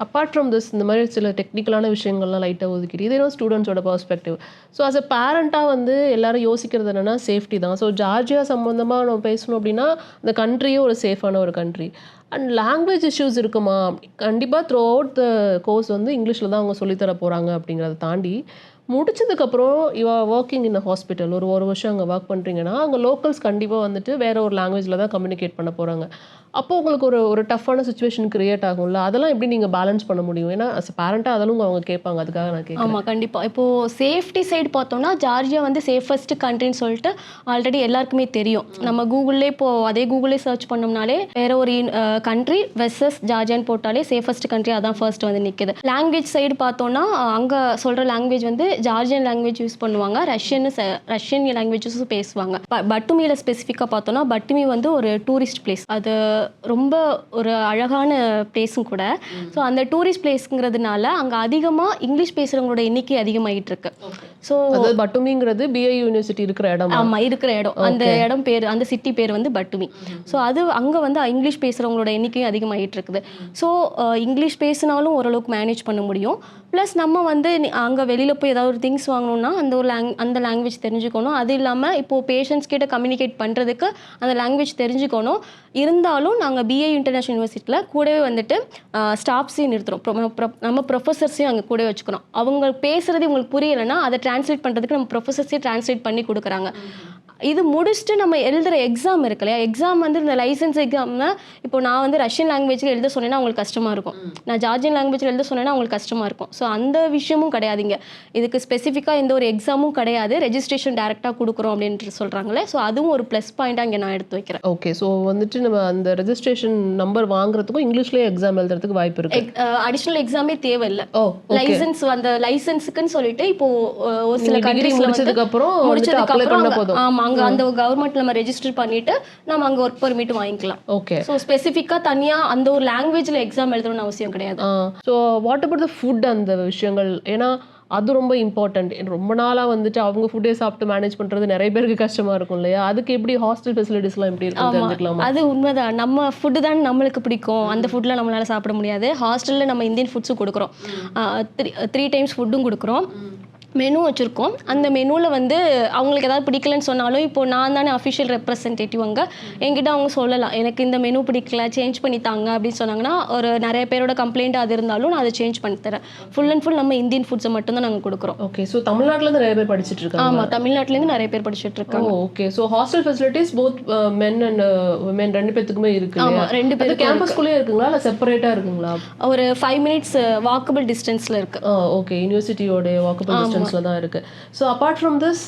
அப்பார்ட் ஃப்ரம் திஸ், இந்த மாதிரி சில டெக்னிக்கலான விஷயங்கள்லாம் லைட்டாக ஒதுக்கிட்டு, இதே ஸ்டூடெண்ட்ஸோட பெர்ஸ்பெக்டிவ். ஸோ அஸ் அ பேரண்ட்டாக வந்து எல்லாரும் யோசிக்கிறது என்னென்னா சேஃப்டி தான். ஸோ ஜார்ஜியா சம்மந்தமாக நம்ம பேசணும் அப்படின்னா அந்த கண்ட்ரியே ஒரு சேஃபான ஒரு கண்ட்ரி. அண்ட் லாங்குவேஜ் இஷ்யூஸ் இருக்குமா? கண்டிப்பாக த்ரூ அவுட் த கோர்ஸ் வந்து இங்கிலீஷில் தான் அவங்க சொல்லித்தர போகிறாங்க. அப்படிங்கிறத தாண்டி முடிச்சதுக்கப்புறம் ஒர்க்கிங் இன் ஹாஸ்பிட்டல் ஒரு வருஷம் அங்கே ஒர்க் பண்ணுறீங்கன்னா அங்கே லோக்கல்ஸ் கண்டிப்பாக வந்துட்டு வேறு ஒரு லாங்குவேஜில் தான் கம்யூனிகேட் பண்ண போகிறாங்க. அப்போ உங்களுக்கு ஒரு டஃப்பான சுச்சுவேஷன் கிரியேட் ஆகும்ல, அதெல்லாம் எப்படி நீங்க பேலன்ஸ் பண்ண முடியும்? ஏன்னா அஸ் பேரண்டா அதெல்லாம் அவங்க கேட்பாங்க, அதுக்காக நான் கேட்குறேன். ஆமாம், கண்டிப்பாக. இப்போது சேஃப்டி சைடு பார்த்தோம்னா ஜார்ஜியா வந்து சேஃபஸ்ட் கண்ட்ரின்னு சொல்லிட்டு ஆல்ரெடி எல்லாருக்குமே தெரியும். நம்ம கூகுள்லே இப்போது அதே கூகுளே சர்ச் பண்ணோம்னாலே வேற ஒரு கண்ட்ரி வெர்சஸ் ஜார்ஜியான்னு போட்டாலே சேஃபஸ்ட் கண்ட்ரி அதான் ஃபர்ஸ்ட் வந்து நிற்குது. லாங்குவேஜ் சைடு பார்த்தோம்னா அங்கே சொல்கிற லாங்குவேஜ் வந்து ஜார்ஜியன் லாங்குவேஜ் யூஸ் பண்ணுவாங்க, ரஷ்யன் லாங்குவேஜஸும் பேசுவாங்க. பட்டுமியில் ஸ்பெசிஃபிக்காக பார்த்தோம்னா பட்டுமி வந்து ஒரு டூரிஸ்ட் பிளேஸ், அது ரொம்ப ஒரு அழகான பிளேஸும் கூட. ஸோ அந்த டூரிஸ்ட் பிளேஸ்ங்கிறதுனால அங்கே அதிகமாக இங்கிலீஷ் பேசுகிறவங்களோட எண்ணிக்கை அதிகமாகிட்டு இருக்கு. ஸோ அதாவது பட்டுமிங்கிறது BIU யூனிவர்சிட்டி இருக்கிற இடம். ஆமாம், இருக்கிற இடம். அந்த இடம் பேர், அந்த சிட்டி பேர் வந்து பட்டுமி. ஸோ அது அங்கே வந்து இங்கிலீஷ் பேசுகிறவங்களோட எண்ணிக்கையும் அதிகமாகிட்டு இருக்குது. ஸோ இங்கிலீஷ் பேசினாலும் ஓரளவுக்கு மேனேஜ் பண்ண முடியும். ப்ளஸ் நம்ம வந்து அங்கே வெளியில் போய் ஏதாவது ஒரு திங்ஸ் வாங்கணும்னா அந்த லாங்குவேஜ் தெரிஞ்சுக்கணும். அது இல்லாமல் இப்போது பேஷண்ட்ஸ் கிட்ட கம்யூனிகேட் பண்ணுறதுக்கு அந்த லாங்குவேஜ் தெரிஞ்சுக்கணும். இருந்தாலும் நாங்கள் BIU இன்டர்நேஷனல் யூனிவர்சிட்டியில் கூடவே வந்துட்டு ஸ்டாஃப்ஸையும் நிறுத்துகிறோம், நம்ம ப்ரொஃபஸர்ஸையும் அங்கே கூடவே வச்சுக்கிறோம். அவங்க பேசுகிறது உங்களுக்கு புரியலைன்னா அதை ட்ரான்ஸ்லேட் பண்ணுறதுக்கு நம்ம ப்ரொஃபஸர்ஸே ட்ரான்ஸ்லேட் பண்ணி கொடுக்குறாங்க. இது முடிச்சுட்டு நம்ம எழுதுகிற எக்ஸாம் இருக்கு இல்லையா, எக்ஸாம் வந்து இந்த லைசன்ஸ் எக்ஸாம்னா இப்போ நான் வந்து ரஷ்யன் லாங்குவேஜில் எழுத சொன்னேன்னா அவங்களுக்கு கஷ்டமாக இருக்கும், நான் ஜார்ஜியன் லாங்குவேஜில் எழுத சொன்னேன்னா அவங்களுக்கு கஷ்டமாக இருக்கும். ஸோ அந்த விஷயமும் கிடையாதுங்க. இதுக்கு ஸ்பெசிஃபிக்காக எந்த ஒரு எக்ஸாமும் கிடையாது, ரெஜிஸ்ட்ரேஷன் டேரெக்டாக கொடுக்குறோம் அப்படின்ட்டு சொல்கிறாங்களே. ஸோ அதுவும் ஒரு ப்ளஸ் பாயிண்ட்டாக இங்கே நான் எடுத்து வைக்கிறேன். ஓகே, ஸோ வந்துட்டு நம்ம அந்த ரெஜிஸ்ட்ரேஷன் நம்பர் வாங்குறதுக்கும் இங்கிலீஷ்லேயே எக்ஸாம் எழுதுறதுக்கு வாய்ப்பு இருக்கு. அடிஷ்னல் எக்ஸாமே தேவையில்லை. லைசன்ஸ் அந்த லைசன்ஸுக்குன்னு சொல்லிட்டு இப்போ ஒரு சில டிகிரி முடிச்சதுக்கப்புறம் ஆமாம், அங்கே அந்த கவர்மெண்ட் நம்ம ரெஜிஸ்டர் பண்ணிட்டு நம்ம அங்கே ஒர்க் பர்மிட் வாங்கிக்கலாம். ஓகே, ஸோ ஸ்பெசிஃபிக்காக தனியாக அந்த ஒரு லாங்குவேஜில் எக்ஸாம் எழுதணும்னு அவசியம் கிடையாது. So what about the food, அந்த விஷயங்கள்? ஏன்னா அது ரொம்ப இம்பார்ட்டன்ட். ரொம்ப நாளாக வந்துட்டு அவங்க ஃபுட்டே சாப்பிட்டு மேனேஜ் பண்ணுறது நிறைய பேருக்கு கஷ்டமாக இருக்கும் இல்லையா? அதுக்கு எப்படி ஹாஸ்டல் ஃபெசிலிட்டிஸ்லாம் எப்படி இருக்கும் தெரிஞ்சுக்கலாமா? அது உண்மைதான். நம்ம ஃபுட்டு தான் நம்மளுக்கு பிடிக்கும், அந்த ஃபுட்டில் நம்மளால சாப்பிட முடியாது. ஹாஸ்டலில் நம்ம இந்தியன் ஃபுட்ஸும் கொடுக்குறோம், 3 டைம்ஸ் ஃபுட்டும் கொடுக்குறோம், மெனு வச்சுருக்கோம். அந்த மெனுவில் வந்து அவங்களுக்கு ஏதாவது பிடிக்கலன்னு சொன்னாலும் இப்போ நான் தானே அஃபிஷியல் ரெப்ரசன்டேட்டிவ், அங்கே என்கிட்ட அவங்க சொல்லலாம் எனக்கு இந்த மெனு பிடிக்கல சேஞ்ச் பண்ணித்தாங்க அப்படின்னு சொன்னாங்கன்னா, ஒரு நிறைய பேரோட கம்ப்ளைண்ட் அது இருந்தாலும் நான் அதை சேஞ்ச் பண்ணி தரேன். ஃபுல் அண்ட் ஃபுல் நம்ம இந்தியன் ஃபுட்ஸை மட்டும் தான் நாங்கள் கொடுக்குறோம். ஓகே, ஸோ தமிழ்நாட்டிலேருந்து நிறைய பேர் படிச்சுட்டு இருக்காங்க. ஆமாம், தமிழ்நாட்டிலேருந்து நிறைய பேர் படிச்சுட்டு இருக்காங்க. Okay, so hostel facilities both men and women 2 பேத்துக்குமே இருக்கு. ஆமாம், 2 பேர். கேம்பஸ்குள்ளே இருக்குங்களா இல்லை செப்பரேட்டாக இருக்குங்களா? ஒரு 5 மினிட்ஸ் வாக்கபிள் டிஸ்டன்ஸில் இருக்குது. ஓகே, யூனிவர்சிட்டியோட வாக்கபிள் டிஸ்டன்ஸில் தான் இருக்குது. ஸோ அப்பார்ட் ஃப்ரம் திஸ்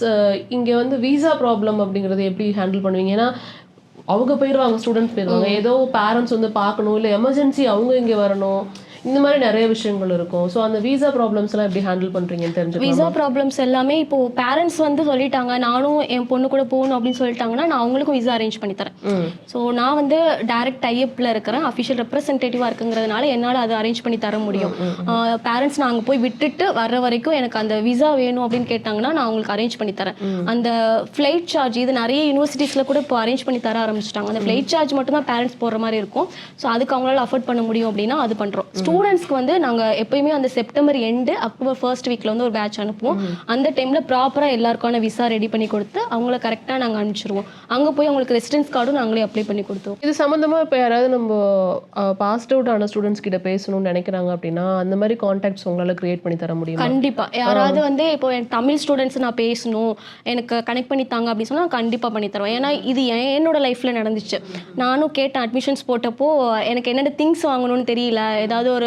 இங்கே வந்து வீசா ப்ராப்ளம் அப்படிங்கிறத எப்படி ஹேண்டில் பண்ணுவீங்க? ஏன்னா அவங்க போயிடுவாங்க, ஸ்டூடெண்ட்ஸ் போயிடுவாங்க, ஏதோ பேரண்ட்ஸ் வந்து பார்க்கணும், இல்லை எமர்ஜென்சி அவங்க இங்கே வரணும், இந்த மாதிரி நிறைய விஷயங்கள் இருக்கும். ஸோ அந்த வீசா ப்ராப்ளம்ஸ் எல்லாம் எப்படி ஹேண்டில் பண்ணுறீங்கன்னு தெரிஞ்சுக்கலாம். வீசா ப்ராப்ளம்ஸ் எல்லாமே இப்போது பேரண்ட்ஸ் வந்து சொல்லிட்டாங்க, நானும் என் பொண்ணு கூட போகணும் அப்படின்னு சொல்லிட்டாங்கன்னா நான் அவங்களுக்கும் வீசா அரேஞ்ச் பண்ணி தரேன். ஸோ நான் வந்து டைரக்ட் டைஅப்பில் இருக்கிறேன், அஃபிஷியல் ரெப்ரசன்டேட்டிவாக இருக்குங்கிறதுனால என்னால் அதை அரேஞ்ச் பண்ணி தர முடியும். பேரண்ட்ஸ் நான் அங்கே போய் விட்டுட்டு வர்ற வரைக்கும் எனக்கு அந்த விசா வேணும் அப்படின்னு கேட்டாங்கன்னா நான் அவங்களுக்கு அரேஞ்ச் பண்ணி தரேன். அந்த ஃப்ளைட் சார்ஜ் இது நிறைய யூனிவர்சிட்டிஸில் கூட இப்போ அரேஞ்ச் பண்ணி தர ஆரம்பிச்சிட்டாங்க. அந்த ஃப்ளைட் சார்ஜ் மட்டும் தான் பேரண்ட்ஸ் போடுற மாதிரி இருக்கும். ஸோ அதுக்கு அவங்களால அஃபோர்ட் பண்ண முடியும் அப்படின்னா அது பண்ணுறோம். ஸ்டூடெண்ட்ஸ்க்கு வந்து நாங்கள் எப்பயுமே அந்த செப்டம்பர் எண்டு அக்டோபர் ஃபர்ஸ்ட் வீக்கில் வந்து ஒரு பேட்ச் அனுப்புவோம். அந்த டைமில் ப்ராப்பராக எல்லாருக்கான விசா ரெடி பண்ணி கொடுத்து அவங்கள கரெக்டாக நாங்கள் அனுப்பிச்சிருவோம். அங்கே போய் அவங்களுக்கு ரெசிடென்ஸ் கார்டும் நாங்களே அப்ளை பண்ணி கொடுத்தோம். இது சம்மந்தமாக இப்போ யாராவது நம்ம பாஸ்ட் அவுட் ஆன ஸ்டூடெண்ட்ஸ் கிட்ட பேசணும்னு நினைக்கிறாங்க அப்படின்னா அந்த மாதிரி கான்டாக்ட்ஸ் உங்களால் கிரியேட் பண்ணி தர முடியும்? கண்டிப்பாக. யாராவது வந்து இப்போ என் தமிழ் ஸ்டூடெண்ட்ஸ் நான் பேசணும், எனக்கு கனெக்ட் பண்ணி தாங்க அப்படின்னு சொன்னால் கண்டிப்பாக பண்ணி தருவேன். ஏன்னா இது என்னோட லைஃப்பில் நடந்துச்சு. நானும் கேட்டேன், அட்மிஷன்ஸ் போட்டப்போ எனக்கு என்னென்ன திங்ஸ் வாங்கணும்னு தெரியல, ஏதாவது ஒரு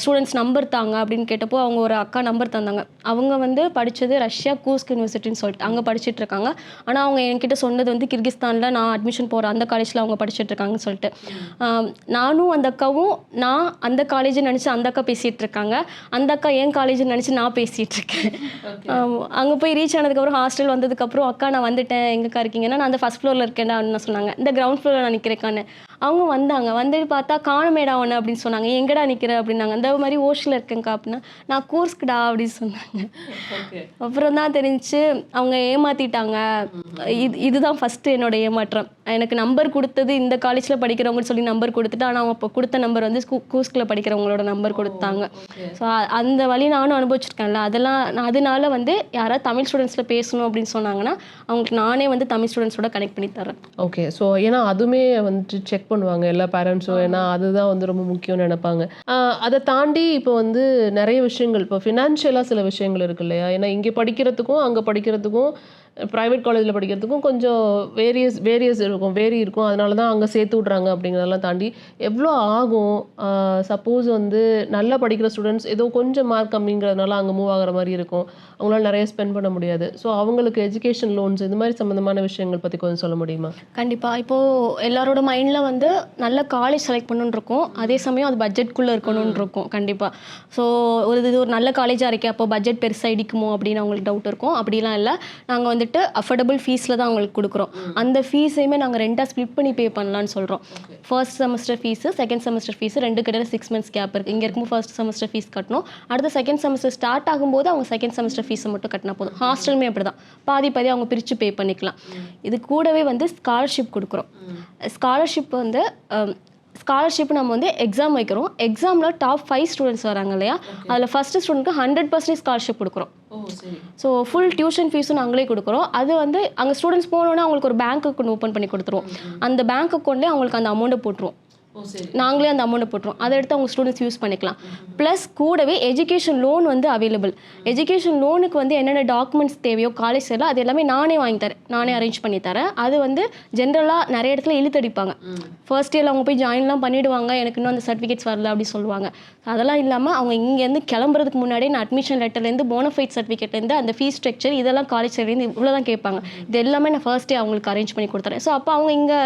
ஸ்டூடெண்ட்ஸ் நம்பர் தாங்க அப்படின்னு கேட்டப்போ அவங்க ஒரு அக்கா நம்பர் தந்தாங்க. அவங்க வந்து படித்தது ரஷ்யா கூஸ்க் யூனிவர்சிட்டின்னு சொல்லிட்டு அங்கே படிச்சுட்டு இருக்காங்க. ஆனால் அவங்க என்கிட்ட சொன்னது வந்து கிர்கிஸ்தானில் நான் அட்மிஷன் போகிறேன் அந்த காலேஜில் அவங்க படிச்சுட்டு இருக்காங்கன்னு சொல்லிட்டு. நானும் அந்த அக்காவும் நான் அந்த காலேஜை நினச்சி அந்த அக்கா பேசிகிட்டு இருக்காங்க, அந்த அக்கா என் காலேஜை நினச்சி நான் பேசிகிட்டு இருக்கேன். அங்கே போய் ரீச் ஆனதுக்கப்புறம் ஹாஸ்டல் வந்ததுக்கப்புறம் அக்கா நான் வந்துட்டேன், எங்கக்கா இருக்கீங்கன்னா நான் அந்த ஃபஸ்ட் ஃப்ளோரில் இருக்கேன்டா அப்படின்னு சொன்னாங்க. இந்த கிரவுண்ட் ஃப்ளோரில் நான் நிற்கிறேக்கான்னு அவங்க வந்தாங்க. வந்துட்டு பார்த்தா காணமேடா ஒன்று அப்படின்னு சொன்னாங்க. எங்கடா நிற்கிற அப்படின்னாங்க. அந்த மாதிரி ஓஷில் இருக்கேங்க்கா அப்படின்னா நான் கூர்ஸ்க்குடா அப்படின்னு சொன்னாங்க. அப்புறம் தான் தெரிஞ்சு அவங்க ஏமாற்றிட்டாங்க. இதுதான் ஃபஸ்ட்டு என்னோட ஏமாற்றம். எனக்கு நம்பர் கொடுத்தது இந்த காலேஜில் படிக்கிறவங்கன்னு சொல்லி நம்பர் கொடுத்துட்டு, ஆனால் அவங்க இப்போ கொடுத்த நம்பர் வந்து கூஸ்கில் படிக்கிறவங்களோட நம்பர் கொடுத்தாங்க. ஸோ அந்த வழி நானும் அனுபவிச்சிருக்கேன்ல. அதனால வந்து யாராவது தமிழ் ஸ்டூடெண்ட்ஸில் பேசணும் அப்படின்னு சொன்னாங்கன்னா அவங்களுக்கு நானே வந்து தமிழ் ஸ்டூடெண்ட்ஸோட கனெக்ட் பண்ணி தரேன். ஓகே, ஸோ ஏன்னா அதுவுமே வந்துட்டு செக் பண்ணுவாங்க எல்லா பேரண்ட்ஸும், ஏன்னா அதுதான் வந்து ரொம்ப முக்கியம்னு நினைப்பாங்க. அதை தாண்டி இப்போ வந்து நிறைய விஷயங்கள், இப்போ ஃபினான்ஷியலாக சில விஷயங்கள் இருக்கு இல்லையா? ஏன்னா இங்கே படிக்கிறதுக்கும் அங்கே படிக்கிறதுக்கும் ப்ரைவேட் காலேஜில் படிக்கிறதுக்கும் கொஞ்சம் வேரியஸ் இருக்கும், இருக்கும். அதனால தான் அங்கே சேர்த்து விட்றாங்க அப்படிங்கிறதெல்லாம் தாண்டி எவ்வளோ ஆகும்? சப்போஸ் வந்து நல்லா படிக்கிற ஸ்டூடெண்ட்ஸ் ஏதோ கொஞ்சம் மார்க் கம்மிங்கிறதுனால அங்கே மூவ் ஆகுற மாதிரி இருக்கும். அவங்களால நிறைய ஸ்பெண்ட் பண்ண முடியாது. ஸோ அவங்களுக்கு எஜுகேஷன் லோன்ஸ் இது மாதிரி சம்மந்தமான விஷயங்கள் பற்றி கொஞ்சம் சொல்ல முடியுமா? கண்டிப்பாக. இப்போது எல்லாரோட மைண்டில் வந்து நல்ல காலேஜ் செலக்ட் பண்ணணுன்னு இருக்கும், அதே சமயம் அது பட்ஜெட்குள்ளே இருக்கணும்னு இருக்கும் கண்டிப்பாக. ஸோ இது ஒரு நல்ல காலேஜாக இருக்கே, அப்போ பட்ஜெட் பெருசாக இடிக்குமோ அப்படின்னு அவங்களுக்கு டவுட் இருக்கும். அப்படிலாம் இல்லை, நாங்கள் வந்துட்டு அஃபோர்டபுள் ஃபீஸில் தான் அவங்களுக்கு கொடுக்குறோம். அந்த ஃபீஸையுமே நாங்கள் 2ஆக ஸ்ப்ளிட் பண்ணி பே பண்ணலான்னு சொல்கிறோம். First semester fees, second semester fees 2 கிட்ட 6 மந்த்ஸ் கேப் இருக்குது. இங்கே இருக்கும்போது ஃபர்ஸ்ட் செமஸ்டர் ஃபீஸ் கட்டணும், அடுத்த செகண்ட் செமஸ்டர் ஸ்டார்ட் ஆகும்போது அவங்க செகண்ட் செமஸ்டர் ஃபீஸை மட்டும் கட்டினா போதும். ஹாஸ்டலுமே அப்படி தான், பாதி அவங்க பிரித்து பே பண்ணிக்கலாம். இது கூடவே வந்து ஸ்காலர்ஷிப் கொடுக்குறோம். ஸ்காலர்ஷிப் வந்து ஸ்காலர்ஷிப் நம்ம வந்து எக்ஸாம் வைக்கிறோம். எக்ஸாமில் டாப் 5 ஸ்டூடெண்ட்ஸ் வராங்க இல்லையா, அதில் ஃபஸ்ட்டு ஸ்டூடெண்ட்க்கு 100% ஸ்காலர்ஷிப் கொடுக்குறோம். ஸோ ஃபுல் டியூஷன் ஃபீஸும் நாங்களே கொடுக்குறோம். அது வந்து அங்கே ஸ்டூடெண்ட்ஸ் போனோன்னா அவங்களுக்கு ஒரு பேங்க் அக்கௌண்ட் ஓப்பன் பண்ணி கொடுத்துருவோம். அந்த பேங்க் அக்கௌண்ட்லேயே அவங்களுக்கு அந்த அமௌண்ட்டை போட்டுருவோம். நாங்களே அந்த அமௌண்ட்டை போட்டுருவோம். அதை எடுத்து அவங்க ஸ்டூடெண்ட்ஸ் யூஸ் பண்ணிக்கலாம். ப்ளஸ் கூடவே எஜுகேஷன் லோன் வந்து அவைலபிள். எஜுகேஷன் லோனுக்கு வந்து என்னென்ன டாக்குமெண்ட்ஸ் தேவையோ காலேஜ் சைடில் அது எல்லாமே நானே வாங்கி தரேன், நானே அரேஞ்ச் பண்ணி தரேன். அது வந்து ஜென்ரலாக நிறைய இடத்துல இழுத்தடிப்பாங்க. ஃபர்ஸ்ட் இயரில் அவங்க போய் ஜாயின்லாம் பண்ணிவிடுவாங்க, எனக்கு இன்னும் அந்த சர்டிஃபிகேட்ஸ் வரல அப்படி சொல்லுவாங்க. அதெல்லாம் இல்லாமல் அவங்க இங்கேருந்து கிளம்புறதுக்கு முன்னாடியே நான் அட்மிஷன் லெட்டர்லேருந்து போனஃபைட் சர்டிஃபிகேட்லேருந்து அந்த ஃபீஸ் ஸ்ட்ரக்சர் இதெல்லாம் காலேஜ் சைட்லேருந்து இவ்வளோ தான் கேட்பாங்க. இது எல்லாமே நான் ஃபர்ஸ்ட் டே அவங்களுக்கு அரேஞ்ச் பண்ணி கொடுத்துறேன். ஸோ அப்போ அவங்க இங்கே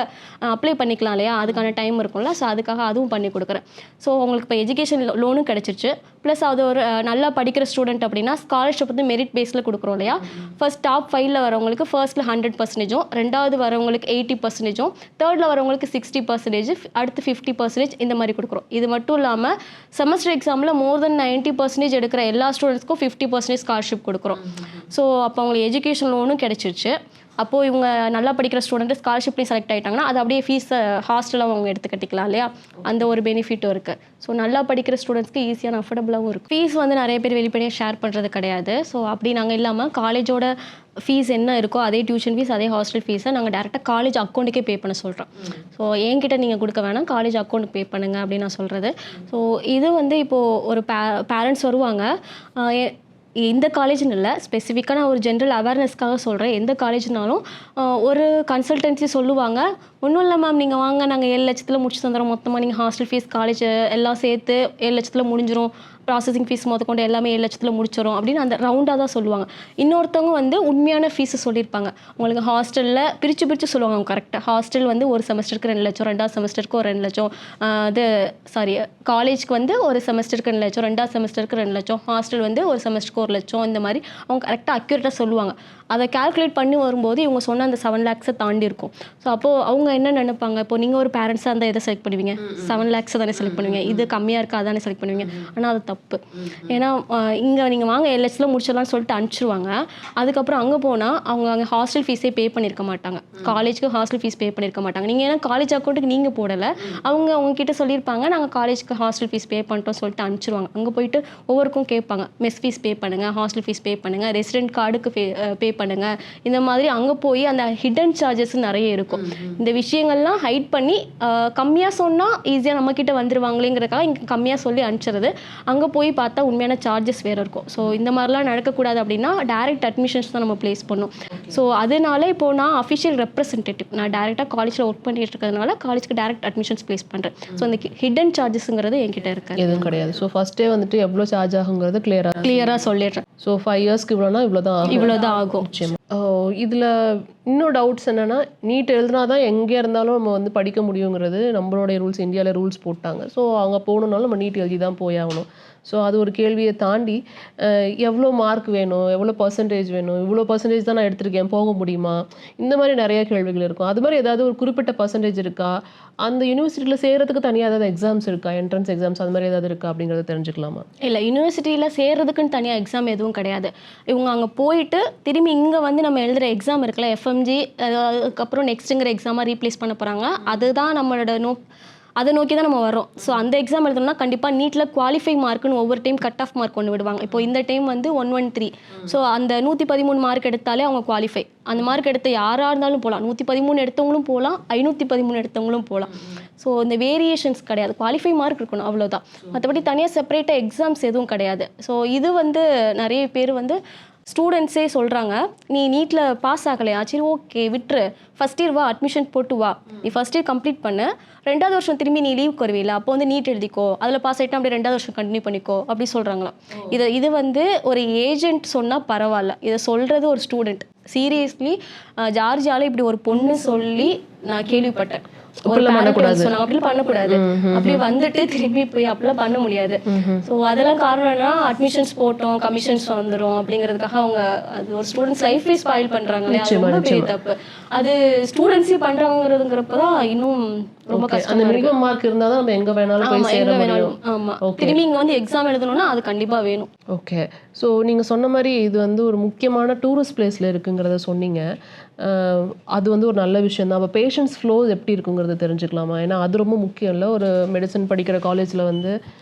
அப்ளை பண்ணிக்கலாம் இல்லையா, அதுக்கான டைம் இருக்கும்ல. ஸோ அதுக்காக அதுவும் பண்ணி கொடுக்குறேன். ஸோ அவங்களுக்கு இப்போ எஜுகேஷன் லோனும் கிடச்சிருச்சு. ப்ளஸ் அது ஒரு நல்லா படிக்கிற ஸ்டூடெண்ட் அப்படின்னா ஸ்காலர்ஷிப் வந்து மெரிட் பேஸில் கொடுக்குறோம் இல்லையா. ஃபர்ஸ்ட் டாப் 5ல் வரவங்களுக்கு ஃபர்ஸ்ட்டில் 100%, ரெண்டாவது வரவங்களுக்கு 80%, தேர்டில் வரவங்களுக்கு 60%, அடுத்து 50% இந்த மாதிரி கொடுக்குறோம். இது மட்டும் இல்லாமல் செமஸ்டர் எக்ஸாமில் மோர் தென் 90% எடுக்கிற எல்லா ஸ்டூடெண்ட்ஸ்க்கும் 50% ஸ்காலர்ஷிப் கொடுக்குறோம். ஸோ அப்போ அவங்களுக்கு எஜுகேஷன் லோனும் கிடச்சிருச்சு. அப்போது இவங்க நல்லா படிக்கிற ஸ்டூடெண்ட்டு ஸ்காலர்ஷிப்லேயும் செலக்ட் ஆகிட்டாங்கன்னா அது அப்படியே ஃபீஸை ஹாஸ்டலாக அவங்க எடுத்து கட்டிக்கலாம் இல்லையா, அந்த ஒரு பெனிஃபிட்டும் இருக்குது. ஸோ நல்லா படிக்கிற ஸ்டூடெண்ட்ஸ்க்கு ஈஸியான அஃபோர்டபுளாகவும் இருக்குது. ஃபீஸ் வந்து நிறைய பேர் வெளிப்படையாக ஷேர் பண்ணுறது கிடையாது. ஸோ அப்படி நாங்கள் இல்லாமல் காலேஜோட ஃபீஸ் என்ன இருக்கோ அதே டியூஷன் ஃபீஸ் அதே ஹாஸ்டல் ஃபீஸை நாங்கள் டேரெக்டாக காலேஜ் அக்கௌண்ட்டுக்கே பே பண்ண சொல்கிறோம். ஸோ என்கிட்ட நீங்கள் கொடுக்க வேணாம், காலேஜ் அக்கௌண்ட்டுக்கு பே பண்ணுங்கள் அப்படின்னு நான் சொல்கிறது. ஸோ இது வந்து இப்போது ஒரு பேரண்ட்ஸ் வருவாங்க, இந்த காலேஜ்னு இல்லை, ஸ்பெசிஃபிக்காக நான் ஒரு ஜென்ரல் அவேர்னஸ்க்காக சொல்கிறேன். எந்த காலேஜ்னாலும் ஒரு கன்சல்டன்சி சொல்லுவாங்க, ஒன்றும் இல்லை மேம் நீங்கள் வாங்க நாங்கள் 7 லட்சத்தில் முடிச்சு தந்துடுறோம், மொத்தமாக நீங்கள் ஹாஸ்டல் ஃபீஸ் காலேஜ் எல்லாம் சேர்த்து 7 லட்சத்தில் முடிஞ்சிடும், ப்ராசஸிங் ஃபீஸ் கொண்டு எல்லாமே 7 லட்சத்தில் முடிச்சிடும் அப்படின்னு அந்த ரவுண்டாக தான் சொல்லுவாங்க. இன்னொருத்தவங்க வந்து உண்மையான ஃபீஸை சொல்லியிருப்பாங்க. உங்களுக்கு ஹாஸ்டலில் பிரித்து சொல்லுவாங்க அவங்க கரெக்டாக. ஹாஸ்டல் வந்து ஒரு செமஸ்டருக்கு 2 லட்சம், ரெண்டாவது செமஸ்டருக்கு ஒரு 2 லட்சம், காலேஜ்க்கு வந்து ஒரு செமஸ்டருக்கு 2 லட்சம், ரெண்டாவது செமஸ்டருக்கு 2 லட்சம், ஹாஸ்டல் வந்து ஒரு செமஸ்டருக்கு 1 லட்சம், இந்த மாதிரி அவங்க கரெக்டாக அக்யூரேட்டாக சொல்லுவாங்க. அதை கால்குலேட் பண்ணி வரும்போது இவங்க சொன்ன அந்த 7 lakhs தாண்டி இருக்கும். ஸோ அப்போது அவங்க என்ன நினைப்பாங்க, இப்போ நீங்கள் ஒரு பேரண்ட்ஸாக இருந்தால் எதை செலக்ட் பண்ணுவீங்க? 7 lakhs தானே செலக்ட் பண்ணுவீங்க, இது கம்மியாக இருக்கா அதானே செலக்ட் பண்ணுவீங்க. ஆனால் அது தப்பு. ஏன்னா இங்கே நீங்கள் வாங்க 7 லட்சத்தில் முடிச்சிடலாம்னு சொல்லிட்டு அனுப்பிச்சிருவாங்க. அதுக்கப்புறம் அங்கே போனால் அவங்க அங்கே ஹாஸ்டல் ஃபீஸே பே பண்ணியிருக்க மாட்டாங்க, காலேஜுக்கு ஹாஸ்டல் ஃபீஸ் பே பண்ணியிருக்க மாட்டாங்க. நீங்கள் ஏன்னா காலேஜ் அக்கௌண்ட்டுக்கு நீங்கள் போடலை, அவங்க அவங்ககிட்ட சொல்லியிருப்பாங்க நாங்கள் காலேஜுக்கு ஹாஸ்டல் ஃபீஸ் பே பண்ணிட்டோம் சொல்லிட்டு அனுப்பிச்சிருவாங்க. அங்கே போயிட்டு ஒவ்வொருக்கும் கேட்பாங்க, மெஸ் ஃபீஸ் பே பண்ணுங்கள், ஹாஸ்டல் ஃபீஸ் பே பண்ணுங்கள், ரெசிடென்ட் கார்டுக்கு பே பண்ணுங்கள். இந்த மாதிரி அங்கே போய் அந்த ஹிடன் சார்ஜஸ் நிறைய இருக்கும். இந்த விஷயங்கள்லாம் ஹைட் பண்ணி கம்மியாக சொன்னால் ஈஸியாக நம்மக்கிட்ட வந்துடுவாங்களேங்கிறதுக்காக இங்கே கம்மியாக சொல்லி அனுப்பிச்சிடுறது. அங்கே போய் பார்த்தா உண்மையான சார்ஜஸ் வேறு இருக்கும். ஸோ இந்த மாதிரிலாம் நடக்கக்கூடாது அப்படின்னா டைரக்ட் அட்மிஷன்ஸ் தான் நம்ம ப்ளேஸ் பண்ணணும். ஸோ அதனால இப்போது நான் அஃபிஷியல் ரெப்ரசன்டேட்டிவ், நான் டேரெக்டாக காலேஜில் ஒர்க் பண்ணிட்டு இருக்கிறதுனால காலேஜ்க்கு டேரக்ட் அட்மிஷன்ஸ் ப்ளேஸ் பண்ணுறேன். ஸோ அந்த ஹிடன் சார்ஜஸுங்கிறது என்கிட்ட இருக்குது, எதுவும் கிடையாது. ஸோ ஃபஸ்ட்டே வந்துட்டு எவ்வளோ சார்ஜ் ஆகுங்கிறது கிளியராக சொல்லிடுறேன். ஸோ 5 இயர்ஸ்க்கு இவ்வளோனா இவ்வளோதான் ஆகும். இதில் இன்னும் டவுட்ஸ் என்னென்னா, நீட் எழுதுனா தான் எங்கே இருந்தாலும் நம்ம வந்து படிக்க முடியுங்கிறது நம்மளுடைய ரூல்ஸ், இந்தியாவில் ரூல்ஸ் போட்டாங்க. ஸோ அங்கே போகணுன்னாலும் நம்ம நீட் எழுதி தான் போயாகணும். ஸோ அது ஒரு கேள்வியை தாண்டி எவ்வளோ மார்க் வேணும், எவ்வளோ பர்சன்டேஜ் வேணும், இவ்வளோ பர்சன்டேஜ் தான் நான் எடுத்திருக்கேன் போக முடியுமா, இந்த மாதிரி நிறைய கேள்விகள் இருக்கும். அது மாதிரி ஏதாவது ஒரு குறிப்பிட்ட பர்சன்டேஜ் இருக்கா, அந்த யூனிவர்சிட்டியில் சேர்கிறதுக்கு தனியாக ஏதாவது எக்ஸாம்ஸ் இருக்கா, என்ட்ரன்ஸ் எக்ஸாம்ஸ் அது மாதிரி ஏதாவது இருக்கா அப்படிங்கிறத தெரிஞ்சுக்கலாமா? இல்லை, யூனிவர்சிட்டியில் சேர்றதுக்குன்னு தனியாக எக்ஸாம் எதுவும் கிடையாது. இவங்க அங்கே போயிட்டு திரும்பி இங்கே வந்து நம்ம எழுதுகிற எக்ஸாம் இருக்குல்ல, எஃப்எம்ஜி, அதுக்கப்புறம் நெக்ஸ்ட்டுங்கிற எக்ஸாமாக ரீப்ளேஸ் பண்ண போகிறாங்க. அதுதான் நம்மளோட அதை நோக்கி தான் நம்ம வரோம். ஸோ அந்த எக்ஸாம் எழுதணும்னா கண்டிப்பாக நீட்டில் குவாலிஃபை மார்க்குன்னு ஒவ்வொரு டைம் கட் ஆஃப் மார்க் ஒன்று விடுவாங்க. இப்போ இந்த டைம் வந்து 113. ஸோ அந்த 113 மார்க் எடுத்தாலே அவங்க குவாலிஃபை. அந்த மார்க் எடுத்த யாராக இருந்தாலும் போகலாம், 113 எடுத்தவங்களும் போகலாம், 513 எடுத்தவங்களும் போகலாம். ஸோ இந்த வேரியேஷன்ஸ் கிடையாது, குவாலிஃபை மார்க் இருக்கணும், அவ்வளோதான். மற்றபடி தனியாக செப்பரேட்டாக எக்ஸாம்ஸ் எதுவும் கிடையாது. ஸோ இது வந்து நிறைய பேர் வந்து ஸ்டூடெண்ட்ஸே சொல்கிறாங்க, நீ நீட்டில் பாஸ் ஆகலையா, சரி ஓகே விட்டுரு, ஃபஸ்ட் இயர் வா, அட்மிஷன் போட்டு வா, நீ ஃபஸ்ட் இயர் கம்ப்ளீட் பண்ணு, 2வது வருஷம் திரும்பி நீ லீவ் வருவீல, அப்போ வந்து நீட் எழுதிக்கோ, அதில் பாஸ் ஆகிட்டா அப்படியே 2வது வருஷம் கண்டினியூ பண்ணிக்கோ அப்படி சொல்கிறாங்களாம். இது வந்து ஒரு ஏஜென்ட் சொன்னால் பரவாயில்ல, இதை சொல்கிறது ஒரு ஸ்டூடெண்ட். சீரியஸ்லி ஜார்ஜியாவில் இப்படி ஒரு பொண்ணு சொல்லி நான் கேள்விப்பட்டேன். சொன்னாங்க அப்படிலாம் பண்ணக்கூடாது, அப்படி வந்துட்டு திரும்பி போய் அப்படிலாம் பண்ண முடியாது. ஸோ அதெல்லாம் காரணம்னா அட்மிஷன்ஸ் போட்டோம், கமிஷன்ஸ் வந்துடும் அப்படிங்கிறதுக்காக அவங்க அது ஒரு ஸ்டூடெண்ட்ஸ் லைஃபே ஸ்பாயில் பண்றாங்க இல்லையா, அது ரொம்ப பெரிய தப்பு. அது ஸ்டூடெண்ட்ஸே பண்றாங்கிறதுங்கிறப்பதான் இன்னும் ரொம்ப கஷ்டம். அந்த மினிமம் மார்க் இருந்தா தான் நம்ம எங்க வேணாலும் போய் சேர முடியும். ஆமா, திரும்பி இங்க வந்து எக்ஸாம் எழுதணும்னா அது கண்டிப்பா வேணும். ஓகே, ஸோ நீங்க சொன்ன மாதிரி இது வந்து ஒரு முக்கியமான டூரிஸ்ட் பிளேஸ்ல இருக்குங்கிறத சொன்னீங்க. அது வந்து ஒரு நல்ல விஷயம் தான். அப்போ பேஷண்ட்ஸ் ஃப்ளோ எப்படி இருக்குங்கிறத தெரிஞ்சுக்கலாமா? ஏன்னா அது ரொம்ப முக்கியம் இல்லை ஒரு மெடிசன் படிக்கிற காலேஜில் வந்து.